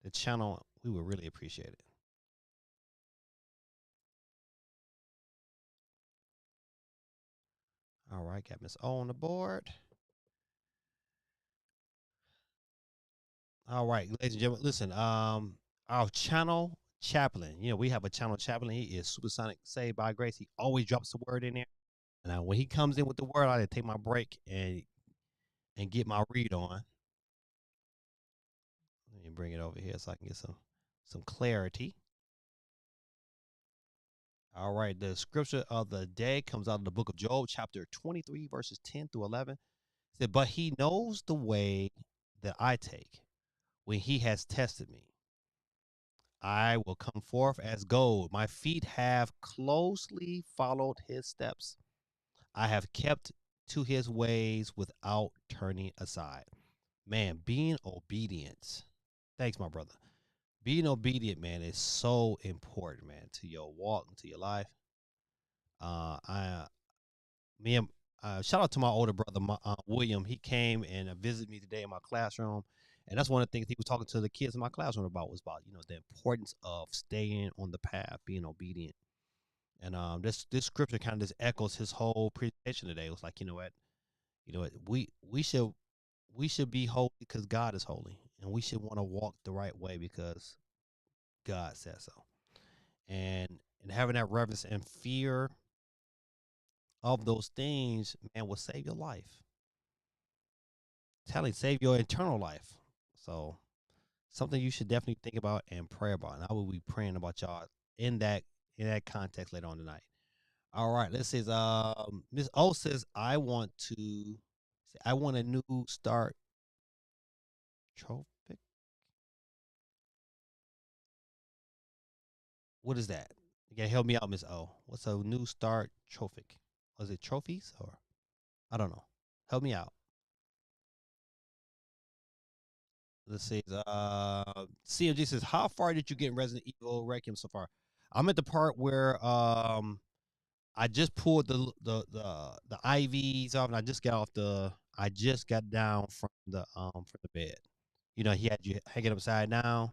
The channel, we would really appreciate it. All right, got Miss O on the board. All right, ladies and gentlemen, listen. Our channel chaplain. You know, we have a channel chaplain. He is Supersonic Saved by Grace. He always drops the word in there. And when he comes in with the word, I take my break and get my read on. Let me bring it over here so I can get some clarity. All right, the scripture of the day comes out of the book of Job, chapter 23, verses 10 through 11. It said, but he knows the way that I take when he has tested me. I will come forth as gold. My feet have closely followed his steps. I have kept to his ways without turning aside. Man, being obedient. Thanks, my brother. Being obedient, man, is so important, man, to your walk, to your life. Shout out to my older brother, William. He came and visited me today in my classroom, and that's one of the things he was talking to the kids in my classroom about was about the importance of staying on the path, being obedient. And this scripture kind of just echoes his whole presentation today. It was like, you know what, we should be holy because God is holy, and we should want to walk the right way because God says so. And having that reverence and fear of those things, man, will save your life. Save your eternal life. So something you should definitely think about and pray about. And I will be praying about y'all in that context later on tonight. All right, let's see. Miss O says I want a new start trophy. What is that? You gotta help me out, Miss O. What's a new start trophy? Was it trophies or I don't know. Help me out. Let's see. CMG says, how far did you get in Resident Evil Requiem so far? I'm at the part where I just pulled the IVs off, and I just got down from the bed. You know, he had you hanging upside down,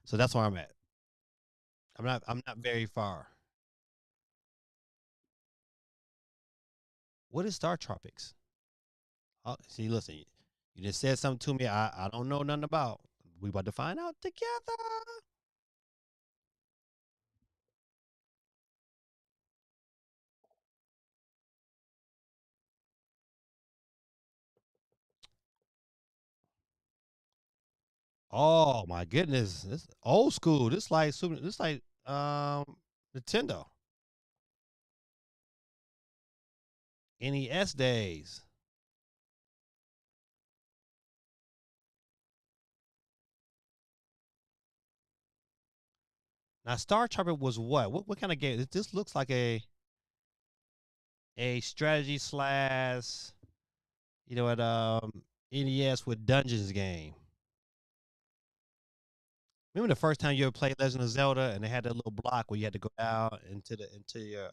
so that's where I'm at. I'm not very far. What is Star Tropics? Oh, see, listen, you just said something to me I don't know nothing about. We about to find out together. Oh my goodness, this old school. This like Nintendo NES days. Now Star Tropic was what? What kind of game? This looks like a strategy slash at NES with dungeons game. Remember the first time you ever played Legend of Zelda and they had that little block where you had to go out into your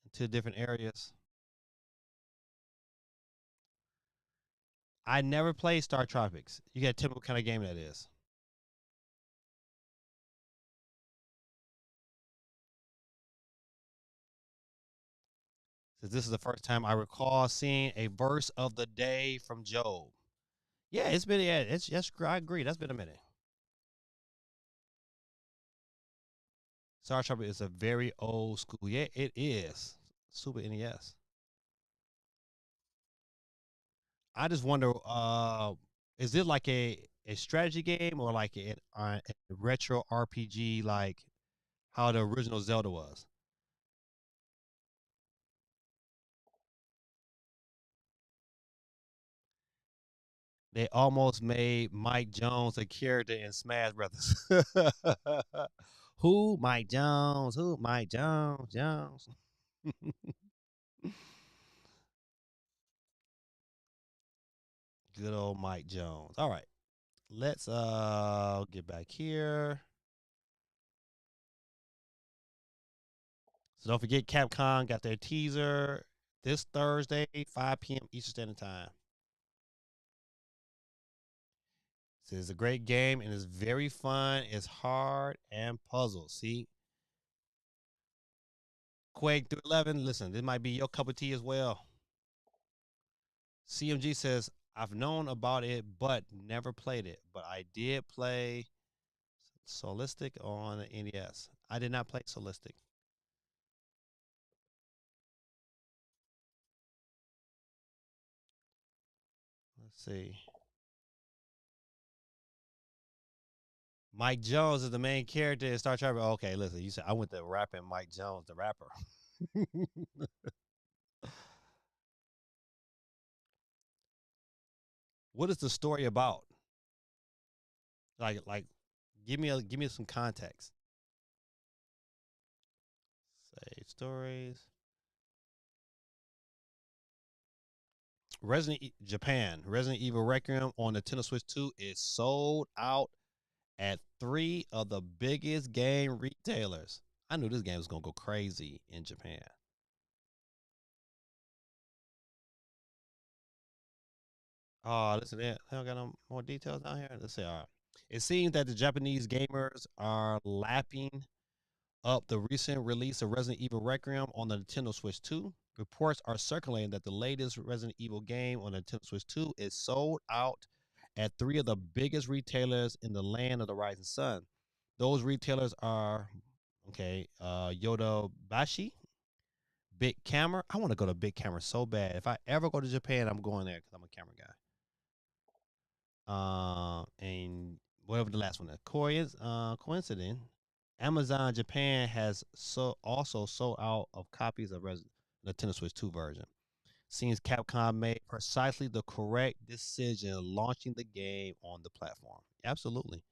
into different areas? I never played Star Tropics. You got to tell me what kind of game that is. Says this is the first time I recall seeing a verse of the day from Job. Yeah, it's been it's yes, I agree. That's been a minute. Star Tropics is a very old school. Yeah, it is. Super NES. I just wonder, is it like a strategy game or like a retro RPG like how the original Zelda was? They almost made Mike Jones a character in Smash Brothers. Who Mike Jones? Who Mike Jones? Jones. Good old Mike Jones. All right. Let's get back here. So don't forget Capcom got their teaser this Thursday, 5 p.m. Eastern Standard Time. So it's a great game and it's very fun. It's hard and puzzle. See, Quake through 11. Listen, this might be your cup of tea as well. CMG says, I've known about it, but never played it. But I did play Solistic on the NES. I did not play Solistic. Let's see. Mike Jones is the main character in Star Trek. Okay, listen, you said I went to rapping Mike Jones, the rapper. What is the story about? Like, give me some context. Save stories. Resident Evil Requiem on the Nintendo Switch 2 is sold out at 3 of the biggest game retailers. I knew this game was gonna go crazy in Japan. Oh, listen, they don't got no more details down here. Let's see. All right. It seems that the Japanese gamers are lapping up the recent release of Resident Evil Requiem on the Nintendo Switch 2. Reports are circulating that the latest Resident Evil game on the Nintendo Switch 2 is sold out at 3 of the biggest retailers in the land of the rising sun. Those retailers are Yodobashi, Big Camera. I want to go to Big Camera so bad. If I ever go to Japan, I'm going there because I'm a camera guy. And whatever the last one is. Coincident. Amazon Japan has also sold out of copies of Nintendo Switch 2 version. Seems Capcom made precisely the correct decision launching the game on the platform. Absolutely.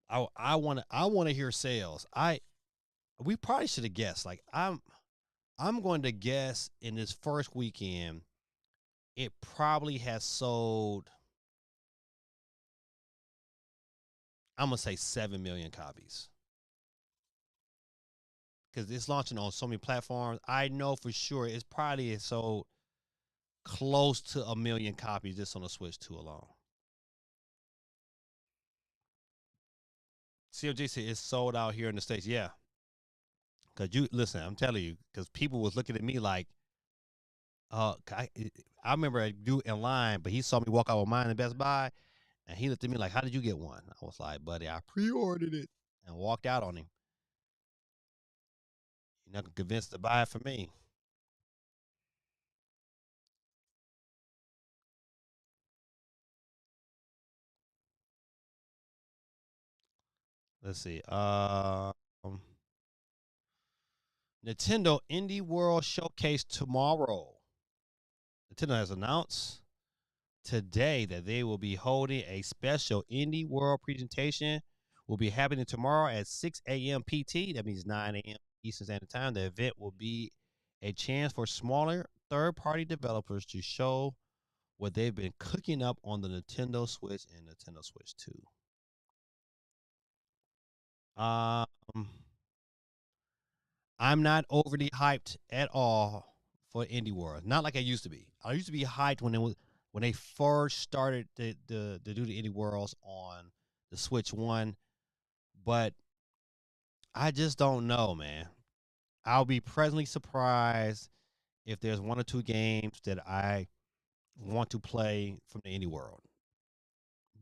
I want to hear sales. We probably should have guessed. Like I'm going to guess in this first weekend, it probably has sold. I'm gonna say 7 million copies because it's launching on so many platforms. I know for sure it's probably sold close to 1 million copies just on the Switch 2 alone. COGC is sold out here in the States. Yeah, because you listen, I'm telling you, because people was looking at me like, I remember a dude in line, but he saw me walk out with mine in Best Buy, and he looked at me like, "How did you get one?" I was like, "Buddy, I pre-ordered it," and walked out on him. You're not convinced to buy it for me. Let's see. Nintendo Indie World Showcase tomorrow. Nintendo has announced today that they will be holding a special Indie World presentation. Will be happening tomorrow at 6 a.m. PT. That means 9 a.m. Eastern Standard Time. The event will be a chance for smaller third-party developers to show what they've been cooking up on the Nintendo Switch and Nintendo Switch 2. Um, I'm not overly hyped at all for Indie World. Not like I used to be. I used to be hyped when they first started to do the Indie Worlds on the Switch 1, but I just don't know, man. I'll be pleasantly surprised if there's one or two games that I want to play from the Indie World.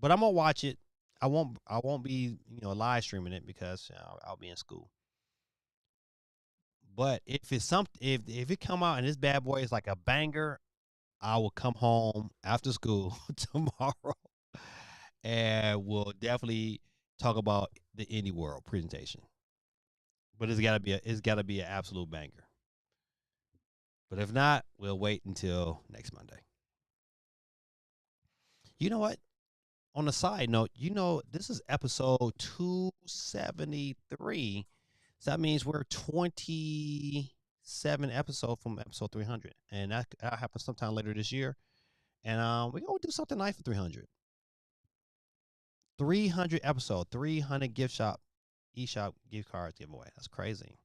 But I'm gonna watch it. I won't be live streaming it because I'll be in school. But if it's if it come out and this bad boy is like a banger, I will come home after school tomorrow and we'll definitely talk about the Indie World presentation. But it's gotta be an absolute banger. But if not, we'll wait until next Monday. You know what? On a side note, this is episode 273. So that means we're 27 episodes from episode 300. And that'll happen sometime later this year. And we're going to do something nice for 300. 300 episode, 300 eShop gift cards giveaway. That's crazy.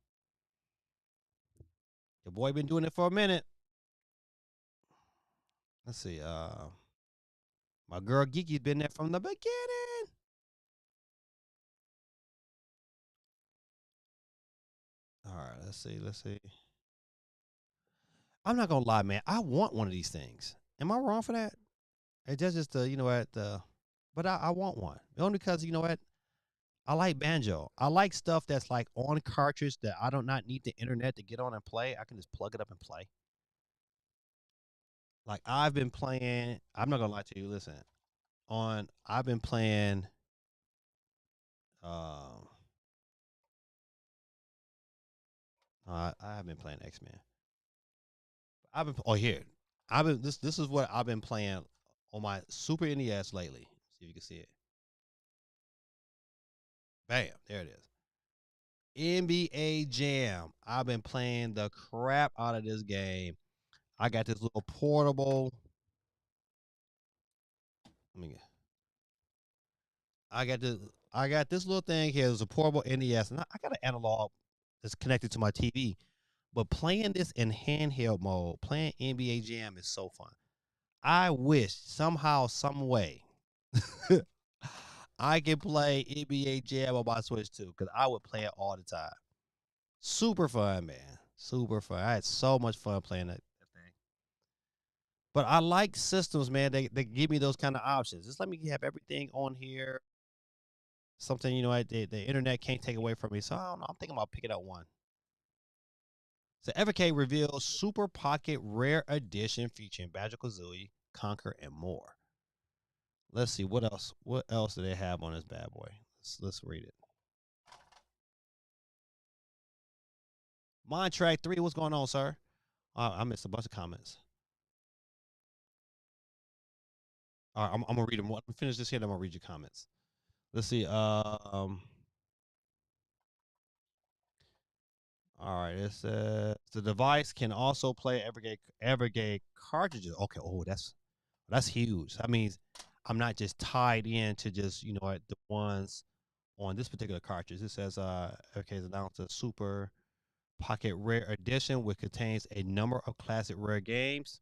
Your boy been doing it for a minute. Let's see. My girl Geeky's been there from the beginning. All right, let's see. I'm not gonna lie, man. I want one of these things. Am I wrong for that? It's just the but I want one. Only because I like banjo. I like stuff that's like on cartridge that I don't not need the internet to get on and play. I can just plug it up and play. Like I've been playing. I'm not gonna lie to you. Listen, I've been playing. Um, I have been playing X Men. Here. I've been this is what I've been playing on my Super NES lately. See if you can see it. Bam, there it is. NBA Jam. I've been playing the crap out of this game. I got this little portable. Let me get. I got this little thing here. It's a portable NES, and I got an analog that's connected to my TV. But playing this in handheld mode, playing NBA Jam is so fun. I wish somehow, some way, I could play NBA Jam on my Switch too, because I would play it all the time. Super fun, man. Super fun. I had so much fun playing that thing. But I like systems, man. They give me those kind of options. Just let me have everything on here. Something the internet can't take away from me. So I don't know. I'm thinking about picking up one. So Evercade reveals Super Pocket Rare Edition featuring Banjo Kazooie, Conquer, and more. Let's see what else. What else do they have on this bad boy? Let's read it. Mind Track 3, what's going on, sir? I missed a bunch of comments. All right, I'm gonna read them. I'm gonna finish this here. Then I'm gonna read your comments. Let's see. All right. It says the device can also play everyday cartridges. Okay. Oh, that's huge. That means I'm not just tied in to just the ones on this particular cartridge. It says okay, it's announced a Super Pocket Rare Edition, which contains a number of classic rare games,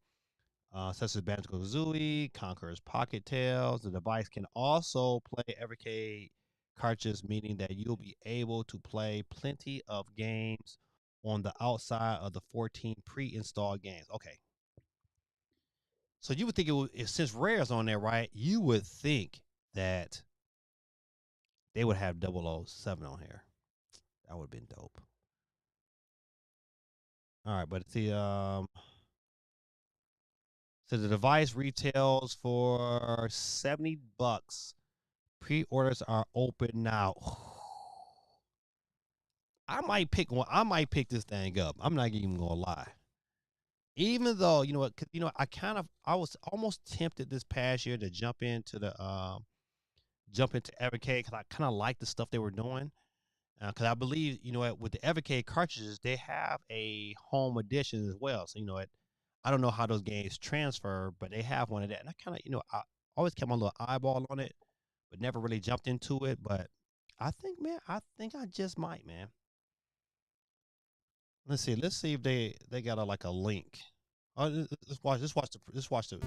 such as Banjo-Kazooie, Conqueror's Pocket Tales. The device can also play everyday cartridges, meaning that you'll be able to play plenty of games on the outside of the 14 pre-installed games. Okay. So you would think since Rare's on there, right? You would think that they would have 007 on here. That would have been dope. All right, but so the device retails for $70. Pre-orders are open now. I might pick one. I might pick this thing up. I'm not even gonna lie. Even though I was almost tempted this past year to jump into Evercade because I kind of like the stuff they were doing. Because I believe with the Evercade cartridges they have a home edition as well. So I don't know how those games transfer, but they have one of that, and I kind of I always kept my little eyeball on it, but never really jumped into it. But I think, man, I just might, man. Let's see. Let's see if they got like a link. Oh, let's watch. Let's watch it.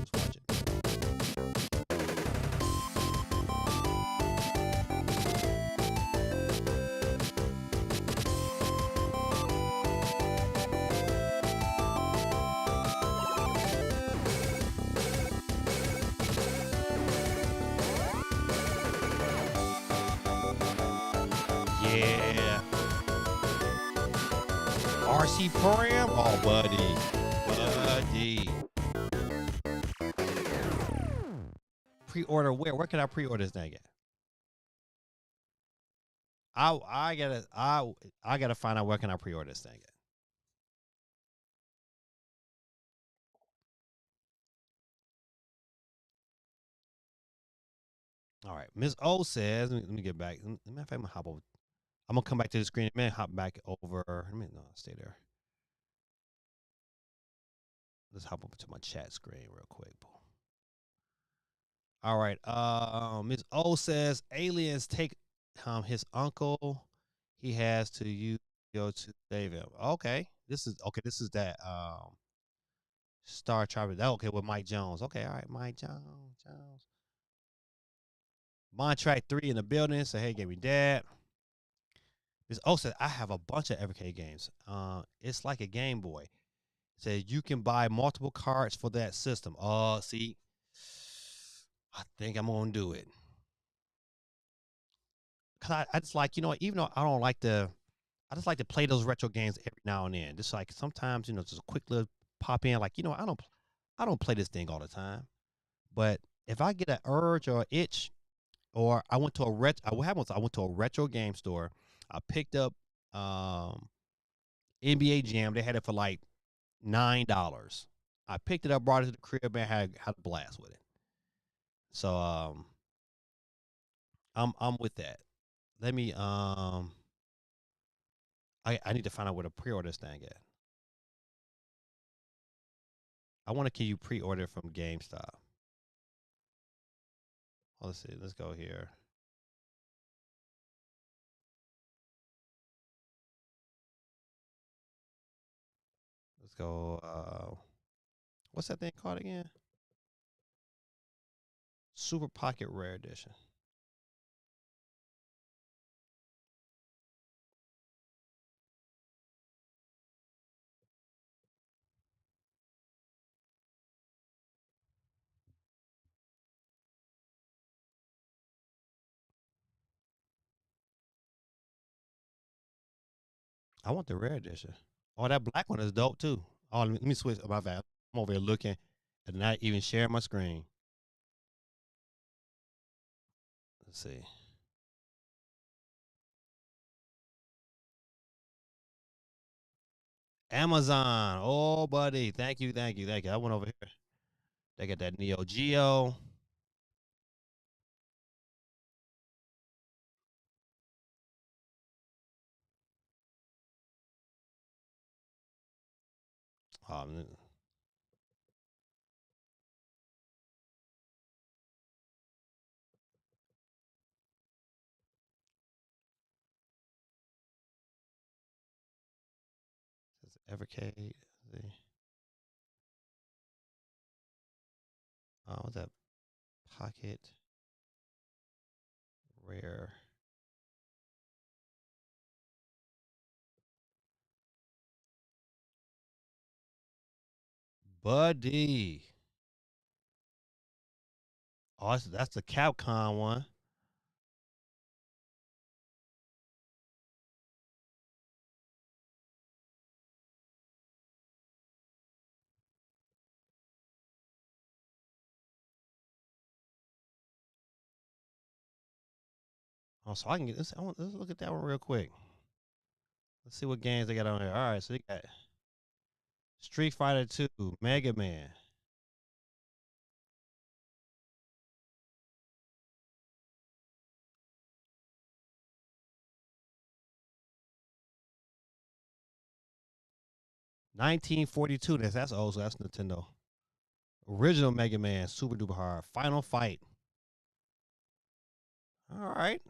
Yeah. RC Program? Oh, buddy. Pre-order where? Where can I pre-order this thing at? I gotta find out where can I pre-order this thing at. All right. Miss O says, let me get back. Matter of fact, I'm gonna hop over. I'm gonna come back to the screen. Man, hop back over. Stay there. Let's hop over to my chat screen real quick. All right. Miss O says aliens take his uncle. He has to go to save him. Okay. This is that Star Trek. Okay, with Mike Jones. Okay, all right, Mike Jones. Montrack 3 in the building. So hey, gave me that. Miss O said I have a bunch of Evercade games. It's like a Game Boy. It says you can buy multiple cards for that system. See, I think I'm gonna do it. Cause I just like, even though I don't like I just like to play those retro games every now and then. Just like sometimes, just a quick little pop in. Like, I don't play this thing all the time. But if I get an urge or an itch, or I went to what happened was I went to a retro game store. I picked up NBA Jam. They had it for like $9. I picked it up, brought it to the crib, and had a blast with it. So I'm with that. Let me I need to find out where to pre-order this thing at. I want to can you pre-order from GameStop? Oh, let's see. Let's go here. Let's go. What's that thing called again? Super Pocket Rare Edition. I want the rare edition. Oh, that black one is dope too. Oh, let me switch. My bad. I'm over here looking and not even sharing my screen. Let's see. Amazon. Oh, buddy. Thank you. I went over here. They got that Neo Geo. Um, says Evercade. What's that? Pocket Rare. Buddy. Oh, that's the Capcom one. Oh, so I can get this. Let's look at that one real quick. Let's see what games they got on here. All right, so they got Street Fighter 2, Mega Man. $1942. That's old, so that's Nintendo. Original Mega Man, super duper hard. Final Fight. All right.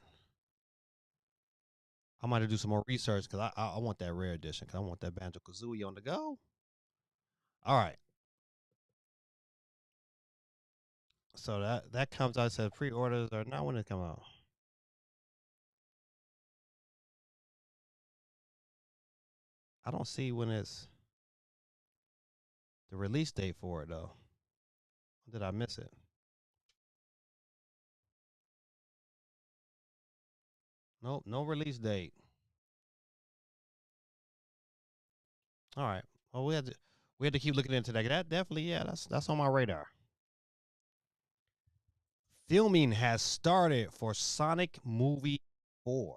I might have to do some more research because I want that rare edition because I want that Banjo Kazooie on the go. All right. So that comes out. Said pre-orders are not when it come out. I don't see when it's the release date for it though. Did I miss it? Nope, no release date. All right. Well, we had to keep looking into that. That definitely, yeah, that's on my radar. Filming has started for Sonic Movie 4.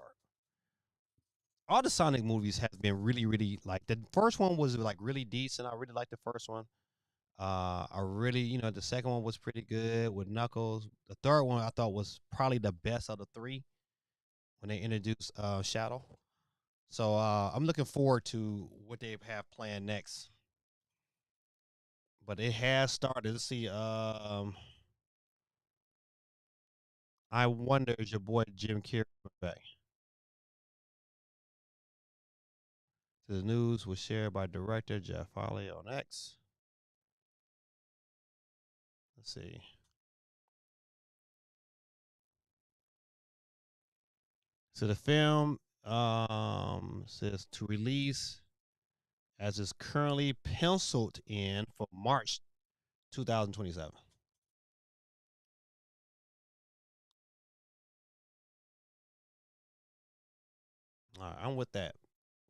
All the Sonic movies have been really, really like the first one was like really decent. I really liked the first one. I really, the second one was pretty good with Knuckles. The third one I thought was probably the best of the three when they introduced Shadow. So I'm looking forward to what they have planned next. But it has started. Let's see. I wonder is your boy Jim Carrey coming back? The news was shared by director Jeff Foley on X. Let's see. So the film says to release as is currently penciled in for March 2027. All right, I'm with that.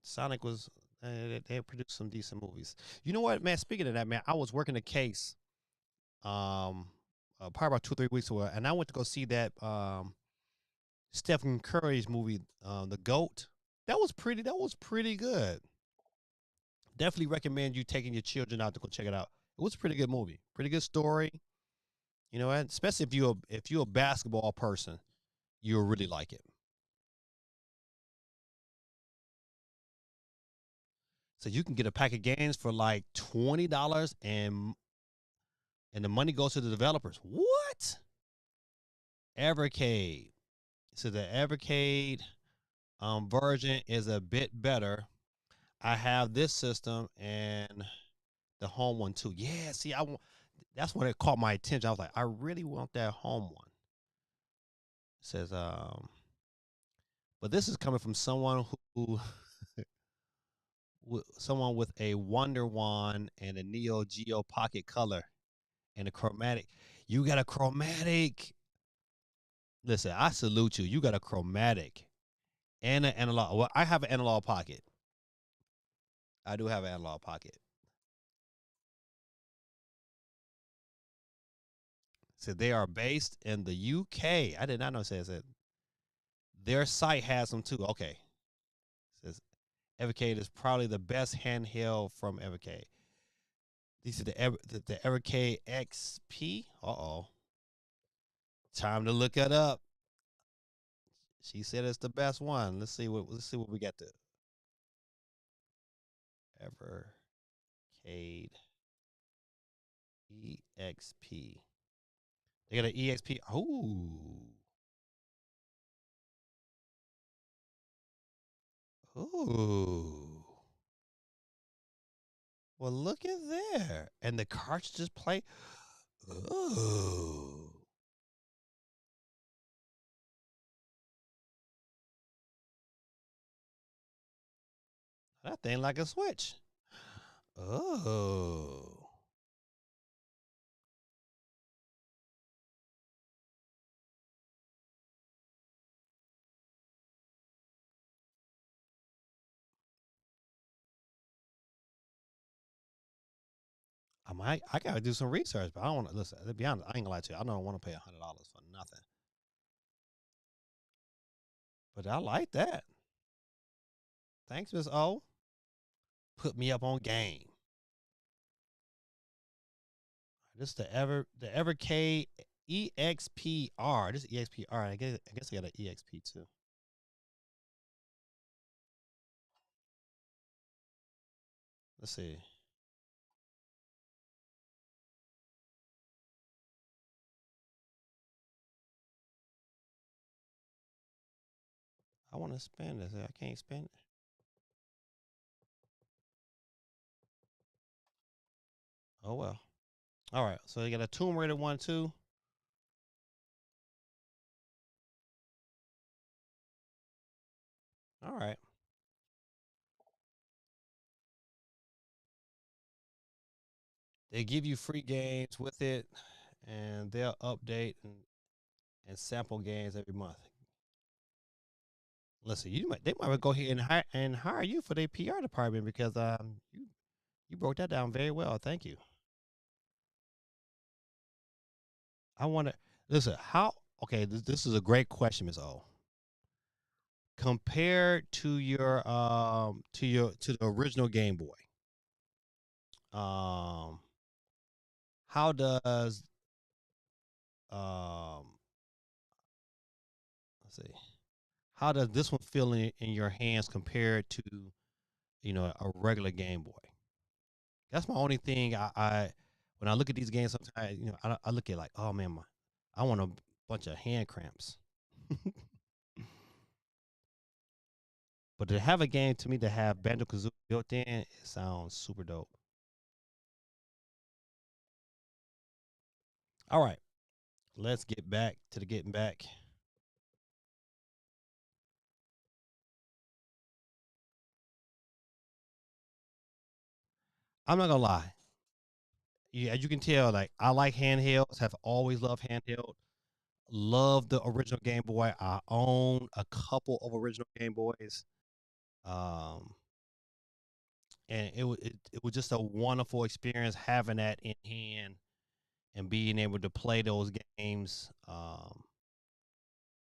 Sonic was they produced some decent movies. You know what, man? Speaking of that, man, I was working a case, probably about 2 or 3 weeks ago, and I went to go see that Stephen Curry's movie, The Goat. That was pretty good. Definitely recommend you taking your children out to go check it out. It was a pretty good movie, pretty good story. And especially if you're a basketball person, you'll really like it. So you can get a pack of games for like $20 and the money goes to the developers. What? Evercade. So the Evercade version is a bit better. I have this system and the home one too. Yeah, see, that's when it caught my attention. I was like, I really want that home one. It says, but this is coming from someone who someone with a Wonder Wand and a Neo Geo Pocket Color and a chromatic. You got a chromatic. Listen, I salute you. You got a chromatic and an analog. Well, I have an analog pocket. I do have an analog pocket. said they are based in the UK. I did not know it says that. Their site has them too. Okay. It says Evercade is probably the best handheld from Evercade. These are the Evercade XP. Time to look it up. She said it's the best one. Let's see what we got to. Evercade EXP. They got an EXP. Ooh. Well, look at there. And the cartridges play. Ooh. That thing like a Switch. Oh. I gotta do some research, but I don't want to listen. To be honest, I ain't gonna lie to you. I don't want to pay $100 for nothing. But I like that. Thanks, Miss O. Put me up on game. This is the Evercade EXPR. This is EXPR. I guess I got an EXP too. Let's see. I want to spend this. I can't spend it. Oh well. All right. So you got a Tomb Raider one too. All right. They give you free games with it, and they'll update and sample games every month. Listen, they might go ahead and hire you for their PR department because you broke that down very well. Thank you. I want to listen. How? Okay, this is a great question, Ms. O. Compared to to the original Game Boy, how does let's see, how does this one feel in your hands compared to a regular Game Boy? That's my only thing. I when I look at these games, sometimes I look at like, oh man, I want a bunch of hand cramps. But to have a game to me to have Banjo Kazooie built in, it sounds super dope. All right, let's get back to the getting back. I'm not gonna lie. Yeah, as you can tell, like I like handhelds. Have always loved handheld. Love the original Game Boy. I own a couple of original Game Boys. Um, and it was just a wonderful experience having that in hand and being able to play those games.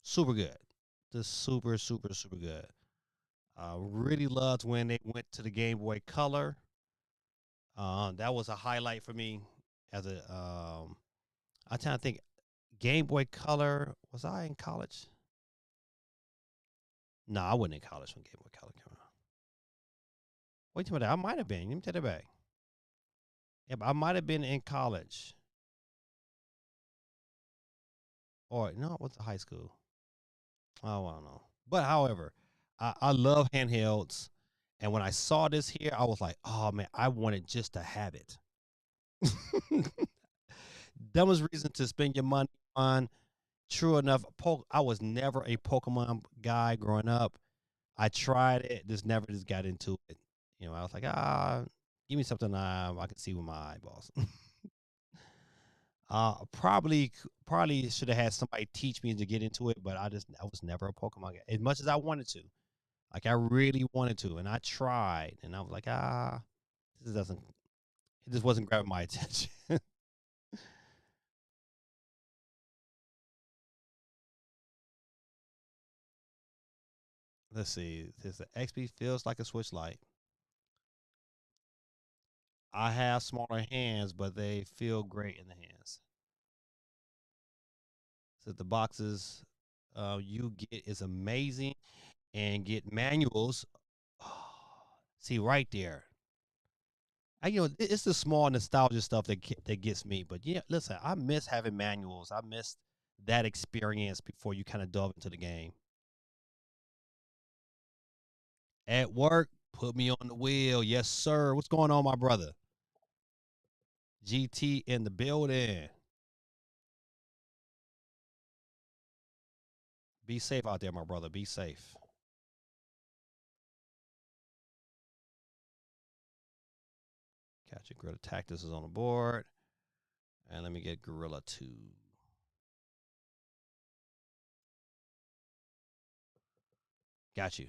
Super good, just super good. Really loved when they went to the Game Boy Color. That was a highlight for me as a. I'm trying to think. Game Boy Color. Was I in college? No, I wasn't in college when Game Boy Color came out. Wait a minute, I might have been. Let me take it back. Yeah, but I might have been in college. Or no, it was high school. Oh, I don't know. But however, I love handhelds. And when I saw this here, I was like, oh man, I wanted just to have it. That was reason to spend your money on. True enough, I was never a Pokemon guy growing up. I tried it, just got into it. I was like, give me something I can see with my eyeballs. Probably should have had somebody teach me to get into it, but I was never a Pokemon guy as much as I wanted to. Like I really wanted to, and I tried, and I was like, this doesn't. It just wasn't grabbing my attention. Let's see. This the XP feels like a Switch Lite. I have smaller hands, but they feel great in the hands. So the boxes you get is amazing, and get manuals. See right there. It's the small nostalgia stuff that gets me. But yeah, listen, I miss having manuals. I miss that experience before you kind of dove into the game. At work, put me on the wheel. Yes, sir. What's going on, my brother? GT in the building. Be safe out there, my brother. Be safe. Gotcha. Gorilla Tactics is on the board. And let me get Gorilla 2. Got you.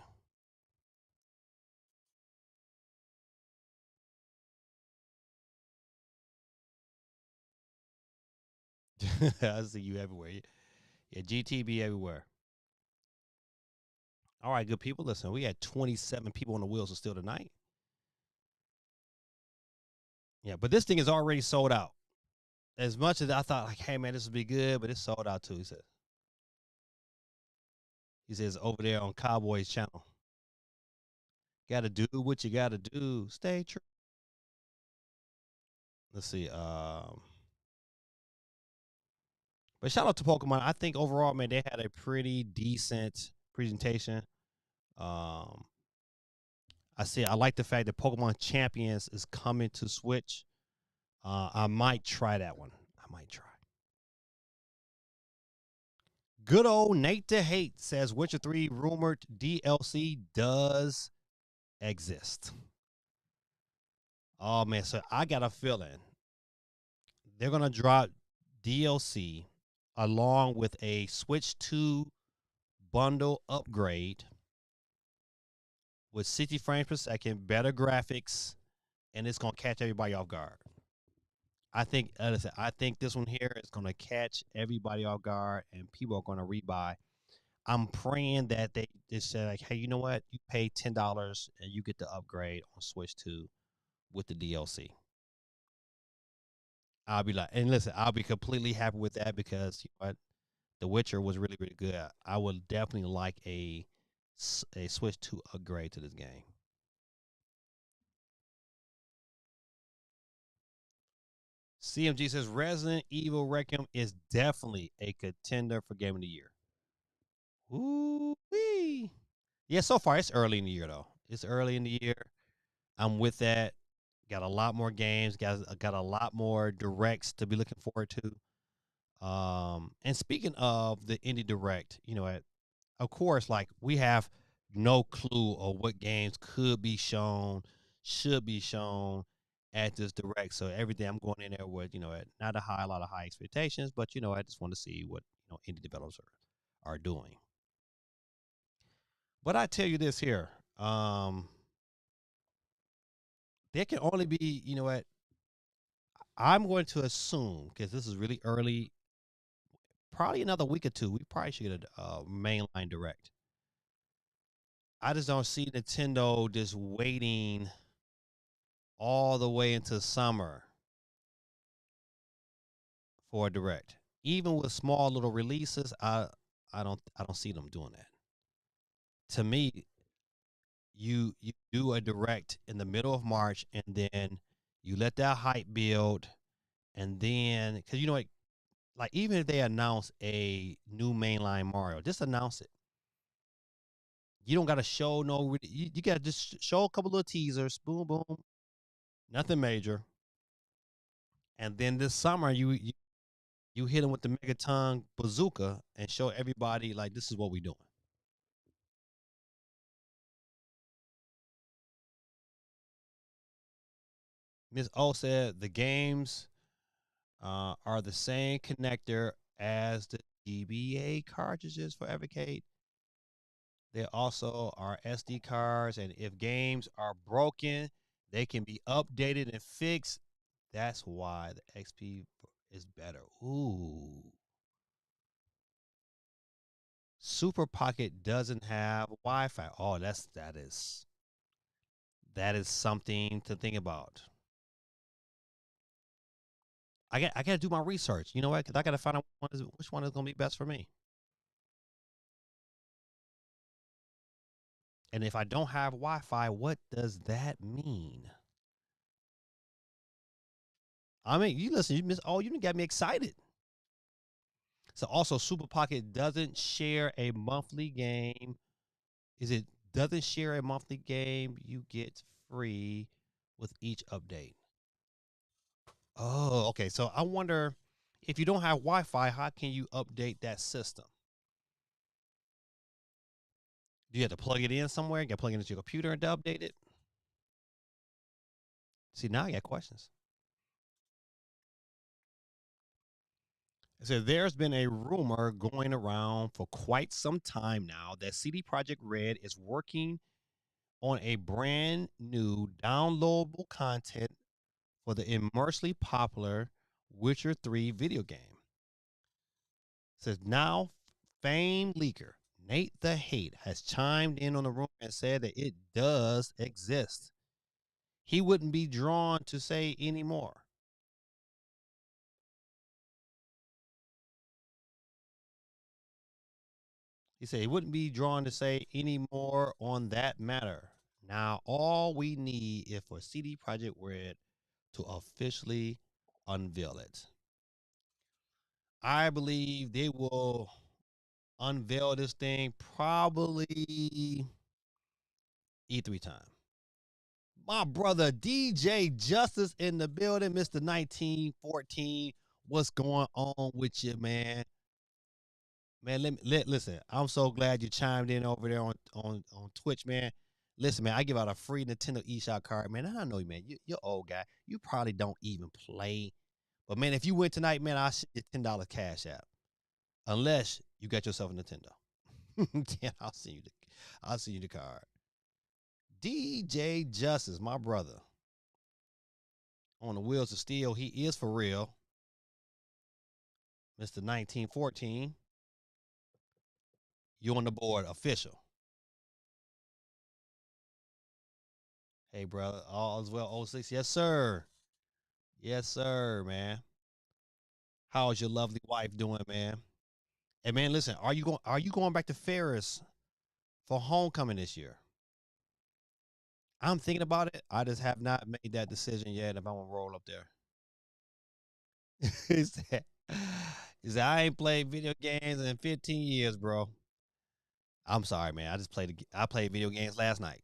I see you everywhere. Yeah, GTB everywhere. All right, good people. Listen, we had 27 people on the wheels still tonight. Yeah, but this thing is already sold out. As much as I thought, like, hey man, this would be good, but it's sold out too. He says over there on Cowboys channel. Gotta do what you gotta do. Stay true. Let's see. But shout out to Pokemon. I think overall, man, they had a pretty decent presentation. I like the fact that Pokemon Champions is coming to Switch. I might try that one. I might try. Good old Nate to Hate says Witcher 3 rumored DLC does exist. Oh man, so I got a feeling they're gonna drop DLC along with a Switch 2 bundle upgrade with 60 frames per second, better graphics, and it's gonna catch everybody off guard. I think this one here is gonna catch everybody off guard, and people are gonna rebuy. I'm praying that they just say like, hey, you know what? You pay $10 and you get the upgrade on Switch 2 with the DLC. I'll be like, and listen, I'll be completely happy with that because you know what? The Witcher was really, really good. I would definitely like a Switch 2 upgrade to this game. CMG says Resident Evil Requiem is definitely a contender for Game of the Year. Ooh wee. Yeah, so far it's early in the year though. It's early in the year. I'm with that. Got a lot more games. Got a lot more directs to be looking forward to. And speaking of the indie direct, of course, like we have no clue of what games could be shown, should be shown at this direct. So everything I'm going in there with, not a lot of high expectations, but I just want to see what indie developers are doing. But I tell you this here, there can only be, I'm going to assume because this is really early, probably another week or two. We probably should get a mainline direct. I just don't see Nintendo just waiting all the way into summer for a direct. Even with small little releases, I don't see them doing that. To me, you do a direct in the middle of March and then you let that hype build, and then because like even if they announce a new mainline Mario, just announce it. You don't got to show no. You got to just show a couple of teasers. Boom, boom. Nothing major. And then this summer, you hit them with the Megaton bazooka and show everybody like this is what we doing. Miss O said the games are the same connector as the GBA cartridges for Evercade. There also are SD cards, and if games are broken, they can be updated and fixed. That's why the XP is better. Ooh. Super Pocket doesn't have Wi-Fi. Oh, that is something to think about. I got to do my research. You know what? Because I got to find out which one is going to be best for me. And if I don't have Wi-Fi, what does that mean? I mean, you listen, you miss. Oh, you done got me excited. So also, Super Pocket doesn't share a monthly game. Is it doesn't share a monthly game you get free with each update? Oh, okay. So I wonder if you don't have Wi-Fi, how can you update that system? Do you have to plug it in somewhere? You got to plug it into your computer and to update it? See, now I got questions. It says there's been a rumor going around for quite some time now that CD Projekt Red is working on a brand new downloadable content for the immensely popular Witcher 3 video game. It says now famed leaker Nate the Hate has chimed in on the rumor and said that it does exist. He wouldn't be drawn to say any more. He said he wouldn't be drawn to say any more on that matter. Now, all we need is for CD Projekt Red to officially unveil it. I believe they will unveil this thing probably E3 time. My brother DJ Justice in the building, Mr. 1914. What's going on with you, man? Man, listen. I'm so glad you chimed in over there on Twitch, man. Listen, man, I give out a free Nintendo eShop card, man. I know you, man. You're old guy. You probably don't even play. But man, if you win tonight, man, I'll send you $10 cash app. Unless you got yourself a Nintendo. Then I'll send you the card. DJ Justice, my brother. On the wheels of steel, he is for real. Mr. 1914. You on the board, official. Hey, brother, all is well. 06, yes, sir. Yes, sir, man. How is your lovely wife doing, man? Hey, man, listen, are you going back to Ferris for homecoming this year? I'm thinking about it. I just have not made that decision yet if I'm gonna roll up there. he said, he said, I ain't played video games in 15 years, bro. I'm sorry, man. I played video games last night.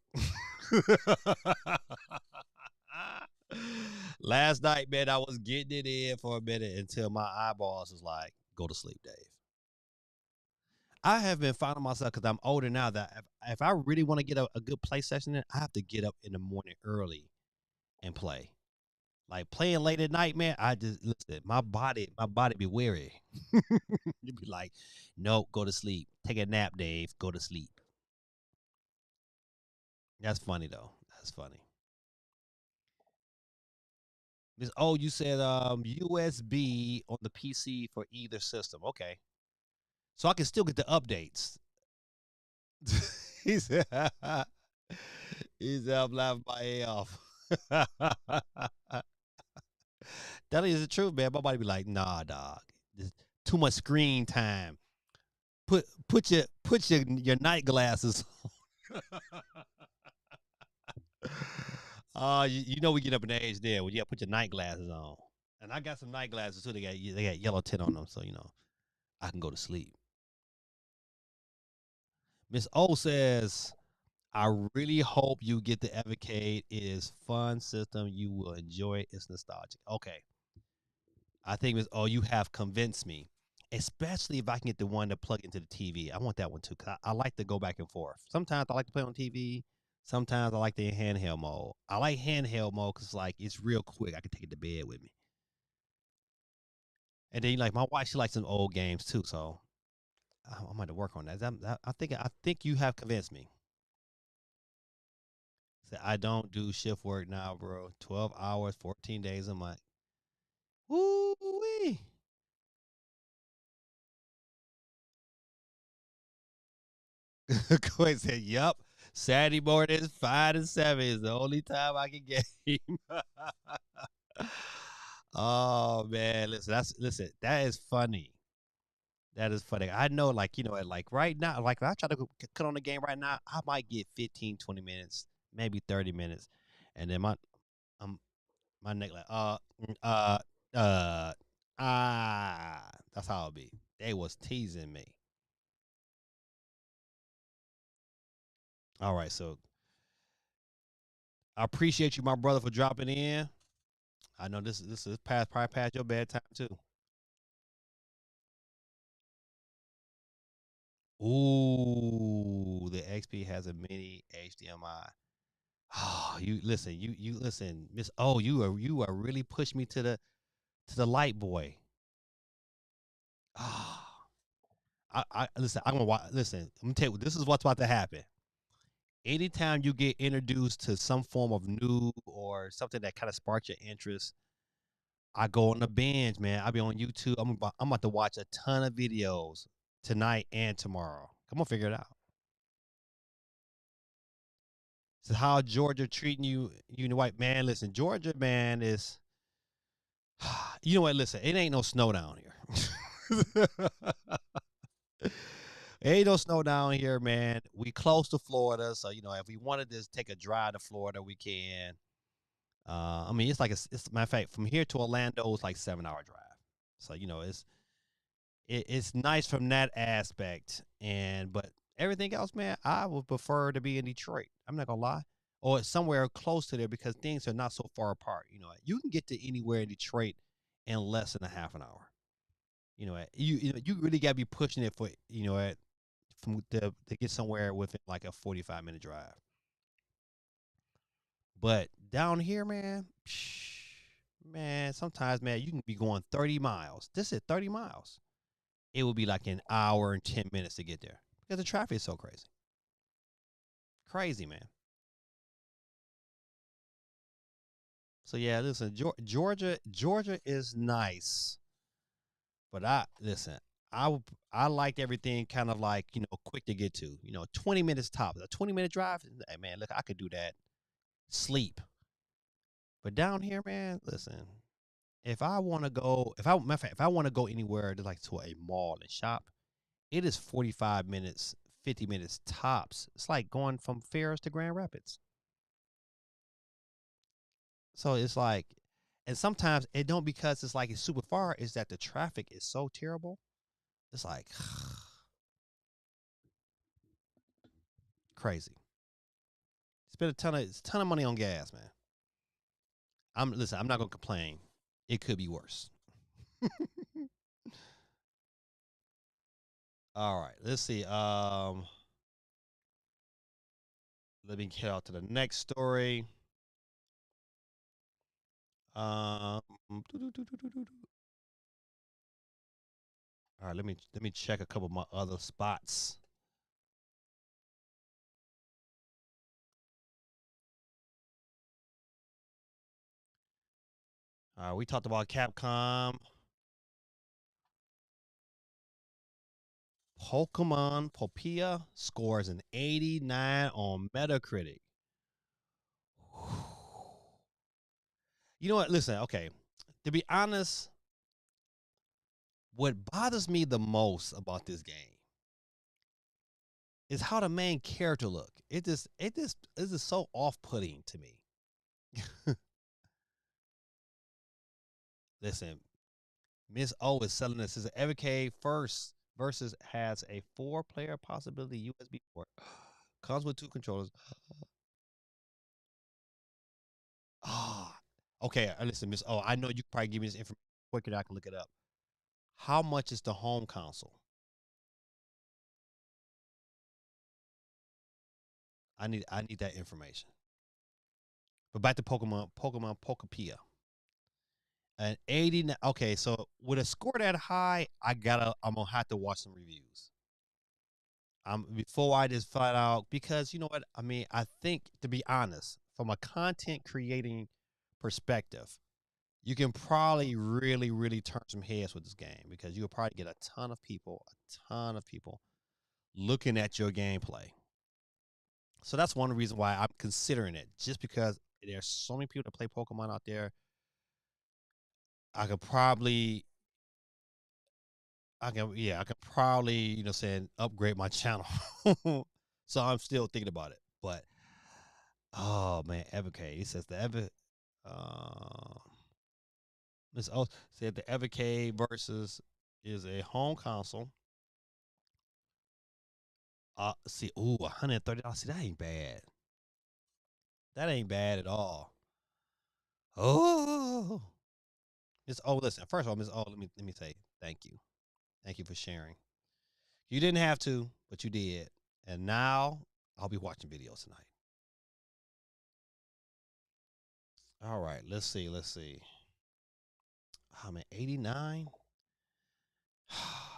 Last night, man, I was getting it in for a minute until my eyeballs was like, go to sleep, Dave. I have been finding myself because I'm older now that if I really want to get a good play session in, I have to get up in the morning early and play. Like playing late at night, man, I just listen, my body be weary. You'd be like, no, go to sleep. Take a nap, Dave. Go to sleep. That's funny though. That's funny. Oh, you said USB on the PC for either system. Okay. So I can still get the updates. he said, he said, I'm laughing my head off. That is the truth, man. My body be like, nah, dog. There's too much screen time. Put your night glasses on. You know we get up in age there when you got to put your night glasses on. And I got some night glasses too. They got yellow tint on them, so I can go to sleep. Miss O says, I really hope you get the Evocade. It is fun system. You will enjoy it. It's nostalgic. Okay. I think Miss O, you have convinced me. Especially if I can get the one to plug into the TV. I want that one too. Cause I like to go back and forth. Sometimes I like to play on TV. Sometimes I like the handheld mode. I like handheld mode because like it's real quick. I can take it to bed with me. And then like my wife, she likes some old games too. So I might have to work on that. I think you have convinced me. Say I don't do shift work now, bro. 12 hours, 14 days a month. Woo wee. Quinn said, "Yup, Saturday morning 5 to 7 is the only time I can get him." Oh man, listen. That is funny. That is funny. I know, like, like right now, like if I try to cut on the game right now, I might get 15, 20 minutes, maybe 30 minutes. And then um, my neck like, mm, uh, that's how it'll be. They was teasing me. All right, so I appreciate you, my brother, for dropping in. I know this is probably past your bedtime too. Ooh, the XP has a mini HDMI. Oh, you listen, Miss. Oh, you are really pushing me to the light boy. Oh, I listen. I'm gonna listen. I'm gonna tell you. This is what's about to happen. Anytime you get introduced to some form of new or something that kind of sparks your interest, I go on the binge, man. I be on YouTube. I'm about to watch a ton of videos tonight and tomorrow. Come on, figure it out. So how Georgia treating you, you know, white man. Listen, Georgia, man, is you know what? Listen, it ain't no snow down here. Ain't no snow down here, man. We close to Florida, so if we wanted to take a drive to Florida, we can. I mean, it's like it's matter of fact, from here to Orlando, it's like 7 hour drive. So it's nice from that aspect, but everything else, man, I would prefer to be in Detroit. I'm not gonna lie, or somewhere close to there because things are not so far apart. You can get to anywhere in Detroit in less than a half an hour. You really gotta be pushing it for from to get somewhere within like a 45-minute drive. But down here, man, man, sometimes, man, you can be going 30 miles. This is 30 miles. It would be like an hour and 10 minutes to get there because the traffic is so crazy. Crazy, man. So yeah, listen, Georgia is nice, but listen. I like everything kind of like quick to get to. 20 minutes top. A 20-minute drive. Hey, man, look, I could do that. Sleep. But down here, man, listen. If I want to go, matter of fact, if I want to go anywhere to like to a mall and shop, it is 45 minutes, 50 minutes tops. It's like going from Ferris to Grand Rapids. So it's like, and sometimes it don't because it's like it's super far. Is that the traffic is so terrible? It's like crazy. Spend a ton of money on gas, man. Listen. I'm not gonna complain. It could be worse. All right. Let's see. Let me get out to the next story. All right. Let me check a couple of my other spots. We talked about Capcom. Pokemon Popia scores an 89 on Metacritic. You know what? Listen, okay. To be honest, what bothers me the most about this game is how the main character look. It just is so off-putting to me. Listen, Miss O is selling this as an EverK first versus has a 4-player possibility USB port. Comes with 2 controllers. Ah, okay. Listen, Miss O. I know you can probably give me this information quicker than I can look it up. How much is the home console? I need that information. But back to Pokemon Pokepia. An 89. Okay, so with a score that high, I'm gonna have to watch some reviews. Before I just find out because you know what I mean. I think to be honest, from a content creating perspective, you can probably really, really turn some heads with this game because you'll probably get a ton of people looking at your gameplay. So that's one reason why I'm considering it, just because there's so many people that play Pokemon out there. I could probably, I could probably, saying upgrade my channel. So I'm still thinking about it. But oh man, Evercade. He says the Miss O said the Evercade versus is a home console. See, $130. See, that ain't bad. That ain't bad at all. Oh, Miss O, listen. First of all, Miss O, let me say thank you. Thank you for sharing. You didn't have to, but you did. And now I'll be watching videos tonight. All right, let's see. I'm at 89.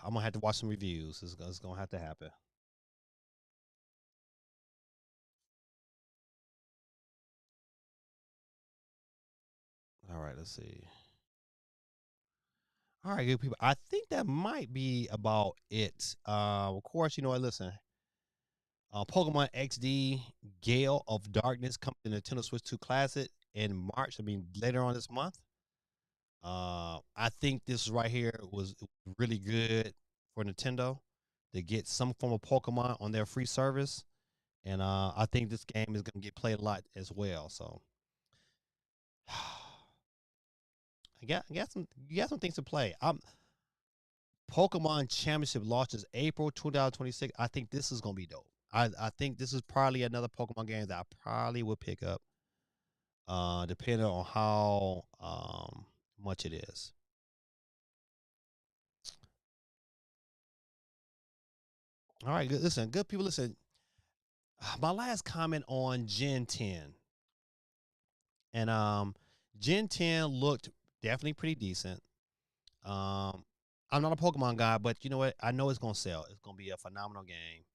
I'm gonna have to watch some reviews. It's gonna have to happen. All right, let's see. All right, good people. I think that might be about it. Of course, you know what? Listen, Pokemon XD Gale of Darkness comes to Nintendo Switch 2 Classic in March. I mean, later on this month. I think this right here was really good for Nintendo to get some form of Pokemon on their free service, and I think this game is going to get played a lot as well. So, I got some things to play. Pokemon Championship launches April 2026. I think this is going to be dope. I think this is probably another Pokemon game that I probably will pick up, depending on how much it is. All right, good. Listen, good people. Listen, my last comment on Gen 10, and Gen 10 looked definitely pretty decent. I'm not a Pokemon guy, but you know what? I know it's gonna sell. It's gonna be a phenomenal game.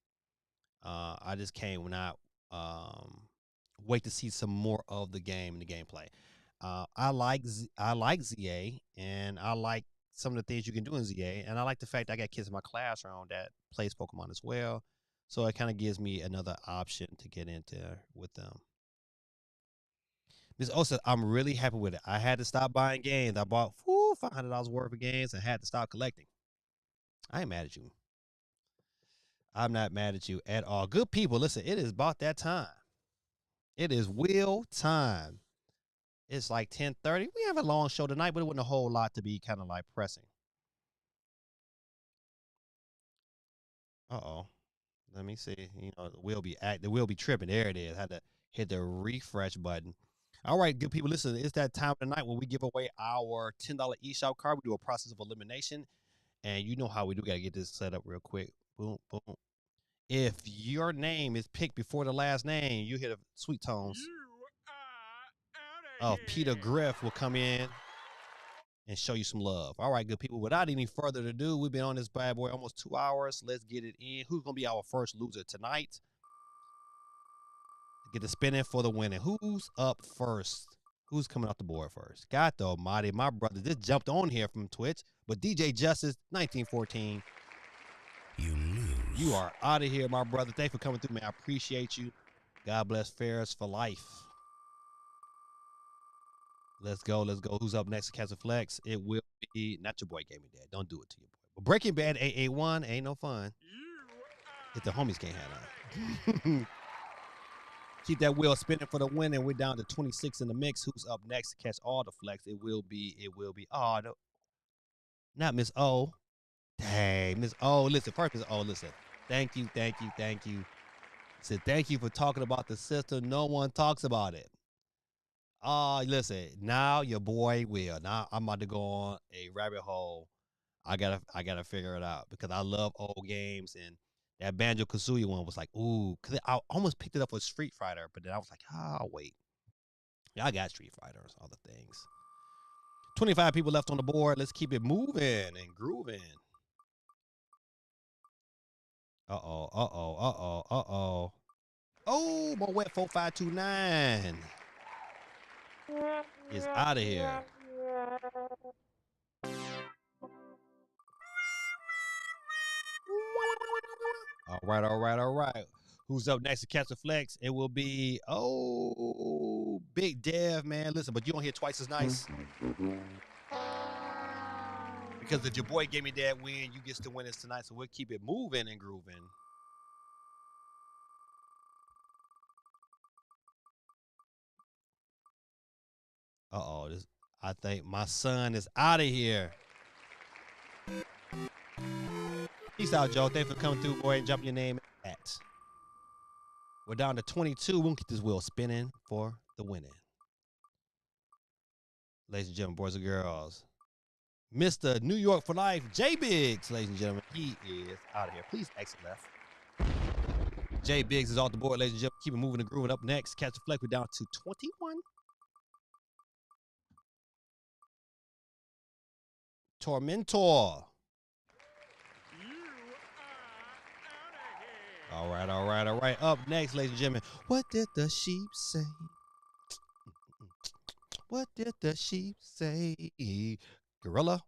I just can't not wait to see some more of the game and the gameplay. I like ZA, and I like some of the things you can do in ZA, and I like the fact that I got kids in my classroom that plays Pokemon as well. So it kind of gives me another option to get into with them. Miss O said, I'm really happy with it. I had to stop buying games. I bought $500 worth of games and had to stop collecting. I ain't mad at you. I'm not mad at you at all. Good people, listen, it is about that time. It is wheel time. It's like 10:30. We have a long show tonight, but it wasn't a whole lot to be kind of like pressing. Uh-oh. Let me see. The wheel be tripping. There it is. Had to hit the refresh button. All right, good people. Listen, it's that time of the night when we give away our $10 eShop card. We do a process of elimination. And you know how we do. Got to get this set up real quick. Boom, boom. If your name is picked before the last name, you hit a sweet tones. Peter Griff will come in and show you some love. All right, good people. Without any further ado, we've been on this bad boy almost 2 hours. Let's get it in. Who's going to be our first loser tonight? Get the spinning for the winning. Who's up first? Who's coming off the board first? God the almighty, my brother just jumped on here from Twitch. But DJ Justice, 1914. You lose. You are out of here, my brother. Thanks for coming through, man. I appreciate you. God bless Ferris for life. Let's go. Who's up next? Castle Flex. It will be not your boy Gaming Dad. Don't do it to your boy. But Breaking Bad 881 ain't no fun. If the homies can't have that. Keep that wheel spinning for the win, and we're down to 26 in the mix. Who's up next to catch all the flex? It will be. Oh, no. Not Miss O. Dang, Miss O. Listen, first, Miss O, listen. Thank you. Said thank you for talking about the system. No one talks about it. Listen, now your boy will. Now I'm about to go on a rabbit hole. I gotta figure it out because I love old games, and that Banjo Kazooie one was like, ooh, because I almost picked it up with Street Fighter, but then I was like, I'll wait. Yeah, I got Street Fighter and other things. 25 people left on the board. Let's keep it moving and grooving. Uh-oh. Oh, my wet 4529 is out of here. All right, all right, all right. Who's up next to catch the flex? It will be, oh, Big Dev, man. Listen, but you don't hear twice as nice. Because if your boy gave me that win, you get to win this tonight. So we'll keep it moving and grooving. Uh-oh, I think my son is out of here. Peace out, Joe. Thanks for coming through, boy, and dropping your name at. We're down to 22. We'll get this wheel spinning for the winning. Ladies and gentlemen, boys and girls, Mr. New York for life, J Biggs, ladies and gentlemen, he is out of here. Please exit left. J Biggs is off the board, ladies and gentlemen. Keep it moving and grooving. Up next, catch the flex. We're down to 21. Tormentor. All right, all right, all right. Up next, ladies and gentlemen, what did the sheep say? What did the sheep say? Gorilla.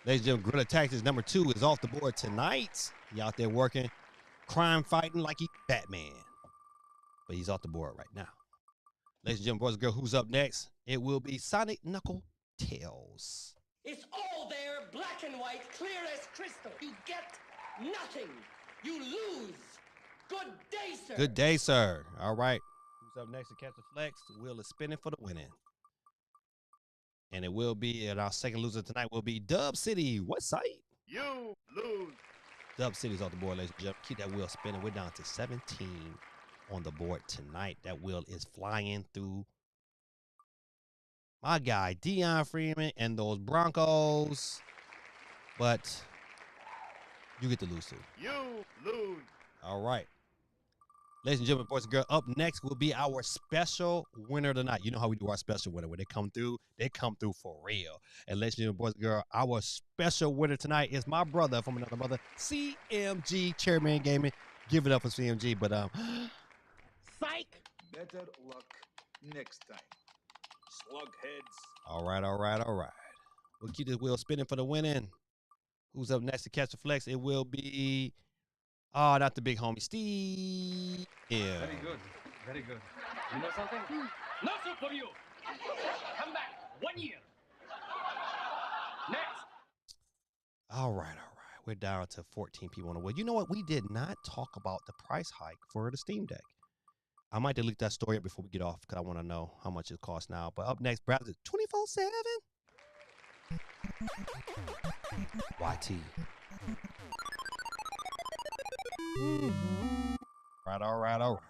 Ladies and gentlemen, Gorilla Tactics number 2 is off the board tonight. He out there working, crime fighting like he's Batman. But he's off the board right now. Ladies and gentlemen, boys and girls, who's up next? It will be Sonic Knuckle Tails. It's all there, black and white, clear as crystal. You get nothing. You lose. Good day, sir. Good day, sir. All right. Who's up next to catch the flex? The wheel is spinning for the winning. And it will be, and our second loser tonight will be Dub City. What site? You lose. Dub City's off the board, ladies and gentlemen. Keep that wheel spinning. We're down to 17 on the board tonight. That wheel is flying through my guy, Dion Freeman, and those Broncos. But you get to lose too. You lose. All right. Ladies and gentlemen, boys and girls, up next will be our special winner tonight. You know how we do our special winner. When they come through for real. And ladies and gentlemen, boys and girls, our special winner tonight is my brother from another mother, CMG Chairman Gaming. Give it up for CMG. But Psych. Better luck next time. Slug heads. all right, all right, all right. We'll keep this wheel spinning for the winning. Who's up next to catch the flex? It will be, oh, not the big homie, Steve. Yeah. Very good. Very good. You know something? Nothing for you. Come back 1 year. Next. All right, all right. We're down to 14 people on the way. You know what? We did not talk about the price hike for the Steam Deck. I might delete that story up before we get off because I want to know how much it costs now. But up next, browser 24/7. YT. Right, all right, all right.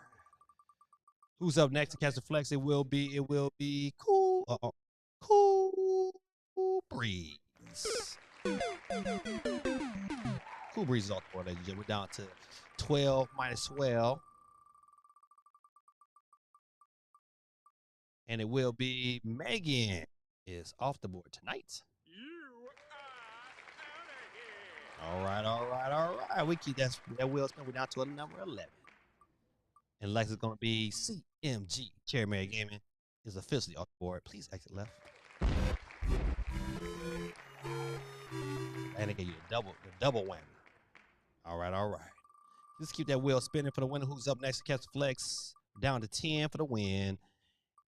Who's up next to catch the flex? It will be Cool. Cool Breeze. Cool Breeze is off the board, ladies and gentlemen. We're down to 12 minus 12. And it will be Megan is off the board tonight. All right, all right, all right. We keep that wheel spin. We're down to number 11. And Lex is going to be CMG Chairman Gaming is officially off the board. Please exit left. And they get you the double whammy. All right, all right. Just keep that wheel spinning for the winner. Who's up next to catch the flex? Down to 10 for the win.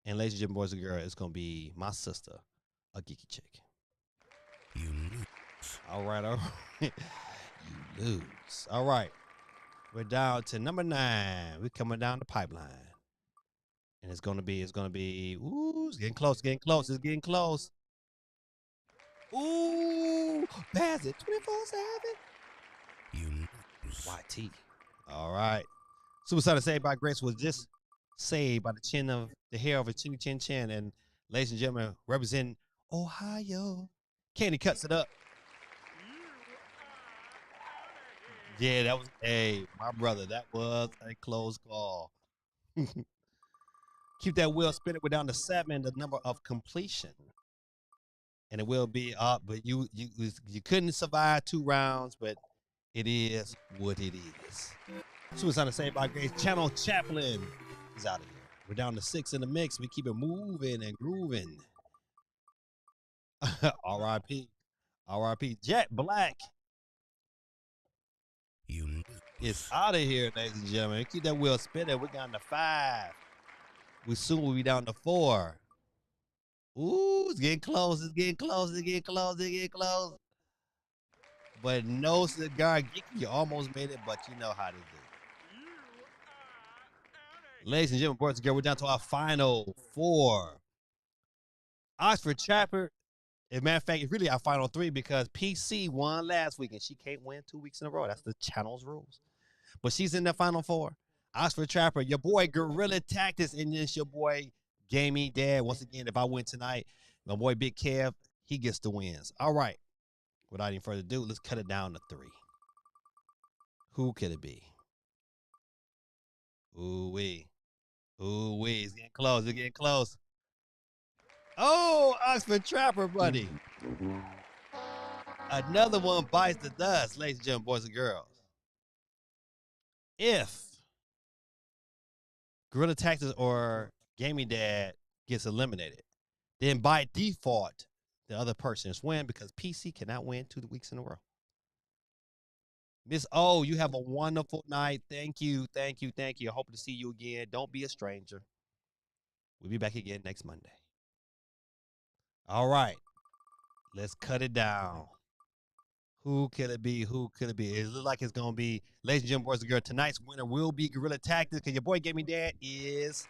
And ladies and gentlemen, boys and girls, it's going to be my sister, a geeky chick. You lose. All right, all right. You lose. All right. We're down to number 9. We're coming down the pipeline. And it's going to be, ooh, it's getting close, it's getting close. Ooh, pass it, 24/7. You lose. YT. All right. Suicide Saved by Grace was just saved by the hair of a chinny chin chin. And ladies and gentlemen, representing Ohio. Candy cuts it up. Yeah, that was, hey, my brother, that was a close call. Keep that wheel spinning. We're down to 7, the number of completion. And it will be up, but you couldn't survive 2 rounds, but it is what it is. Suicide Saved by Grace, Channel Chaplain is out of here. We're down to 6 in the mix. We keep it moving and grooving. R.I.P. R.I.P. Jet Black You lose. is out of here, ladies and gentlemen. Keep that wheel spinning. We're down to 5. We soon will be down to 4. Ooh, it's getting close. It's getting close. It's getting close. It's getting close. But no cigar geek. You almost made it, but you know how to do. Ladies and gentlemen, boys and girls, we're down to our final 4. Oxford Trapper. As a matter of fact, it's really our final 3 because PC won last week and she can't win 2 weeks in a row. That's the channel's rules. But she's in the final 4. Oxford Trapper, your boy Gorilla Tactics, and then your boy Gamey Dad. Once again, if I win tonight, my boy Big Kev, he gets the wins. All right. Without any further ado, let's cut it down to 3. Who could it be? Ooh-wee. Ooh-wee. It's getting close. It's getting close. Oh, Oxford Trapper, buddy. Another one bites the dust, ladies and gentlemen, boys and girls. If Gorilla Tactics or Gaming Dad gets eliminated, then by default, the other person is win because PC cannot win 2 weeks in a row. Miss O, you have a wonderful night. Thank you, thank you, thank you. I hope to see you again. Don't be a stranger. We'll be back again next Monday. All right, let's cut it down. Who could it be? Who could it be? It looks like it's going to be, ladies and gentlemen, boys and girls, tonight's winner will be Gorilla Tactics because your boy Gaming Dad is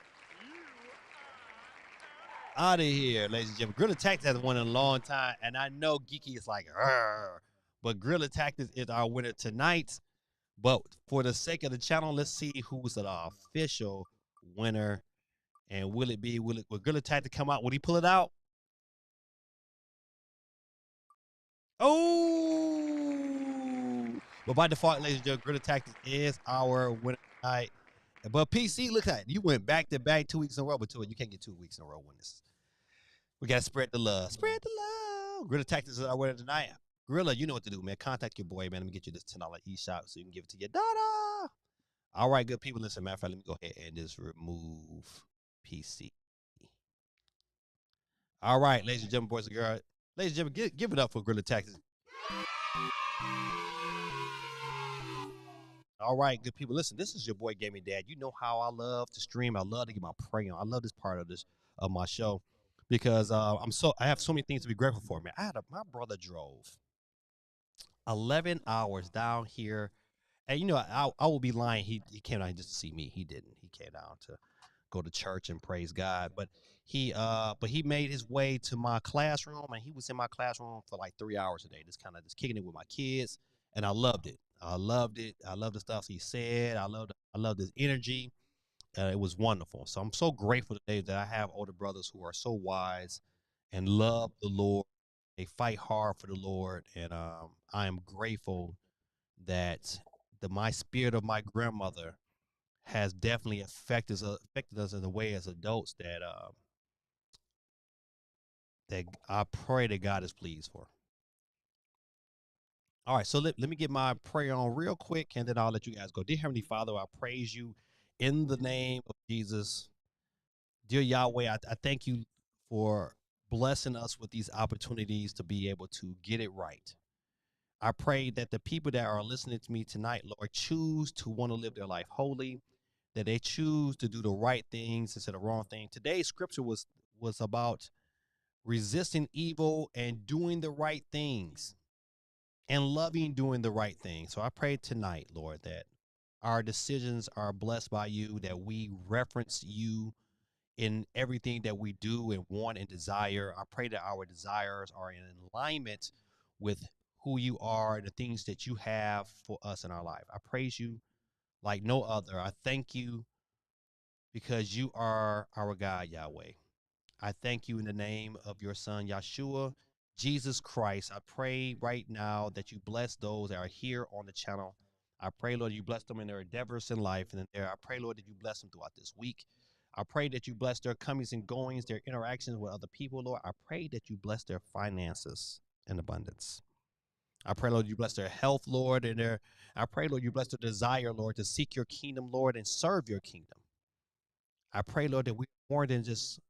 out of here, ladies and gentlemen. Gorilla Tactics hasn't won in a long time, and I know Geeky is like, arr, but Gorilla Tactics is our winner tonight. But for the sake of the channel, let's see who's the official winner. And will Gorilla Tactics come out? Will he pull it out? Oh! But by default, ladies and gentlemen, Gorilla Tactics is our winner tonight. But PC, look at it. You went back to back 2 weeks in a row, but you can't get 2 weeks in a row when this. We got to spread the love. Spread the love. Gorilla Tactics is our winner tonight. Gorilla, you know what to do, man. Contact your boy, man. Let me get you this $10 eShop so you can give it to your daughter. All right, good people. Listen, matter of fact, let me go ahead and just remove PC. All right, ladies and gentlemen, boys and girls. Ladies and gentlemen, give it up for Gorilla Tactics. All right, good people. Listen, this is your boy Gaming Dad. You know how I love to stream. I love to get my prayer on. I love this part of my show because I have so many things to be grateful for, man. My brother drove 11 hours down here, and you know I will be lying. He came down just to see me. He didn't. He came down to go to church and praise God, but he made his way to my classroom, and he was in my classroom for like 3 hours a day, just kicking it with my kids, and I loved it. I loved it. I loved the stuff he said. I loved his energy. It was wonderful. So I'm so grateful today that I have older brothers who are so wise and love the Lord. They fight hard for the Lord, and I am grateful that my spirit of my grandmother has definitely affected us in a way as adults that I pray that God is pleased for. All right, so let me get my prayer on real quick, and then I'll let you guys go. Dear Heavenly Father, I praise you in the name of Jesus. Dear Yahweh, I thank you for blessing us with these opportunities to be able to get it right. I pray that the people that are listening to me tonight, Lord, choose to want to live their life holy, that they choose to do the right things instead of wrong things. Today's scripture was about resisting evil and doing the right things and loving doing the right thing. So I pray tonight, Lord, that our decisions are blessed by you, that we reference you in everything that we do and want and desire. I pray that our desires are in alignment with who you are and the things that you have for us in our life. I praise you like no other. I thank you because you are our God, Yahweh. I thank you in the name of your son, Yeshua, Jesus Christ. I pray right now that you bless those that are here on the channel. I pray, Lord, you bless them in their endeavors in life. And I pray, Lord, that you bless them throughout this week. I pray that you bless their comings and goings, their interactions with other people, Lord. I pray that you bless their finances in abundance. I pray, Lord, you bless their health, Lord, I pray, Lord, you bless their desire, Lord, to seek your kingdom, Lord, and serve your kingdom. I pray, Lord, that we're more than just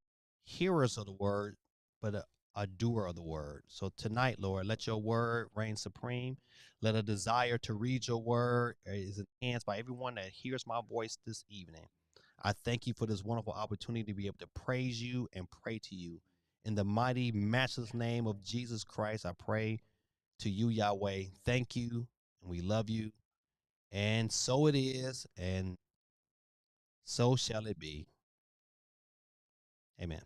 hearers of the word, but a doer of the word. So tonight, Lord, let your word reign supreme. Let a desire to read your word is enhanced by everyone that hears my voice this evening. I thank you for this wonderful opportunity to be able to praise you and pray to you. In the mighty, matchless name of Jesus Christ, I pray to you, Yahweh. Thank you, and we love you. And so it is, and so shall it be. Amen.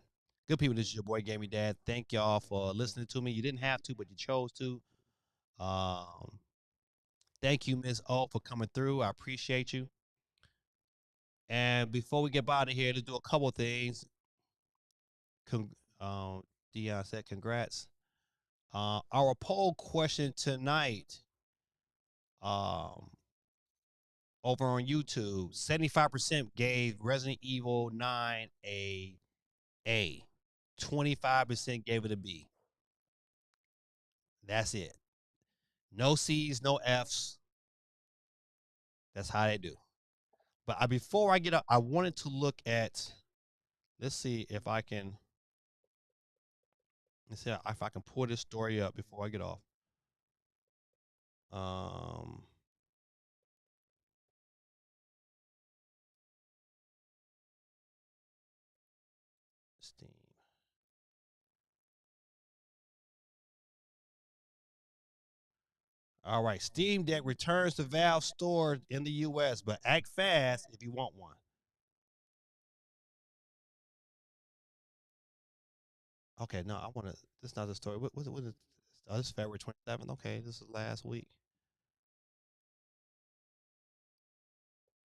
Good people, this is your boy Gaming Dad. Thank y'all for listening to me. You didn't have to, but you chose to. Thank you, Ms. O, for coming through. I appreciate you. And before we get out of here, let's do a couple of things. Dion said, congrats. Our poll question tonight, over on YouTube, 75% gave Resident Evil 9 a A. 25% gave it a B. That's it. No C's, no F's. That's how they do. But before I get up, I wanted to look at, let's see if I can pull this story up before I get off. Steam. All right, Steam Deck returns to Valve store in the U.S., but act fast if you want one. Okay, no, I want to. This is not the story. What is it? Oh, this is February 27th. Okay, this is last week.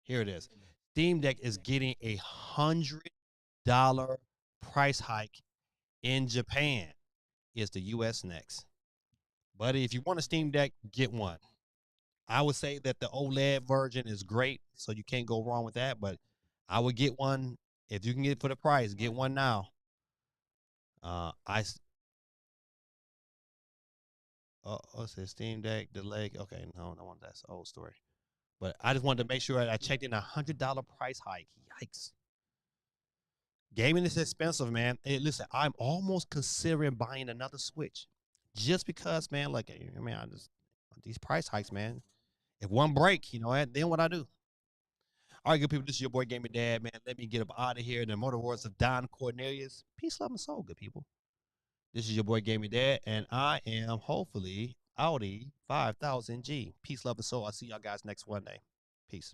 Here it is. Steam Deck is getting $100 price hike in Japan. Is the U.S. next? Buddy, if you want a Steam Deck, get one. I would say that the OLED version is great, so you can't go wrong with that. But I would get one if you can get it for the price. Get one now. It says Steam Deck delay. Okay, no, that's the old story. But I just wanted to make sure I checked in $100 price hike. Yikes! Gaming is expensive, man. Hey, listen, I'm almost considering buying another Switch, just because, man. Like, I mean, these price hikes, man. If one break, then what I do? All right, good people, this is your boy Gaming Dad, man. Let me get up out of here in the motor words of Don Cornelius. Peace, love, and soul, good people. This is your boy Gaming Dad, and I am hopefully Audi 5000G. Peace, love, and soul. I'll see y'all guys next Monday. Peace.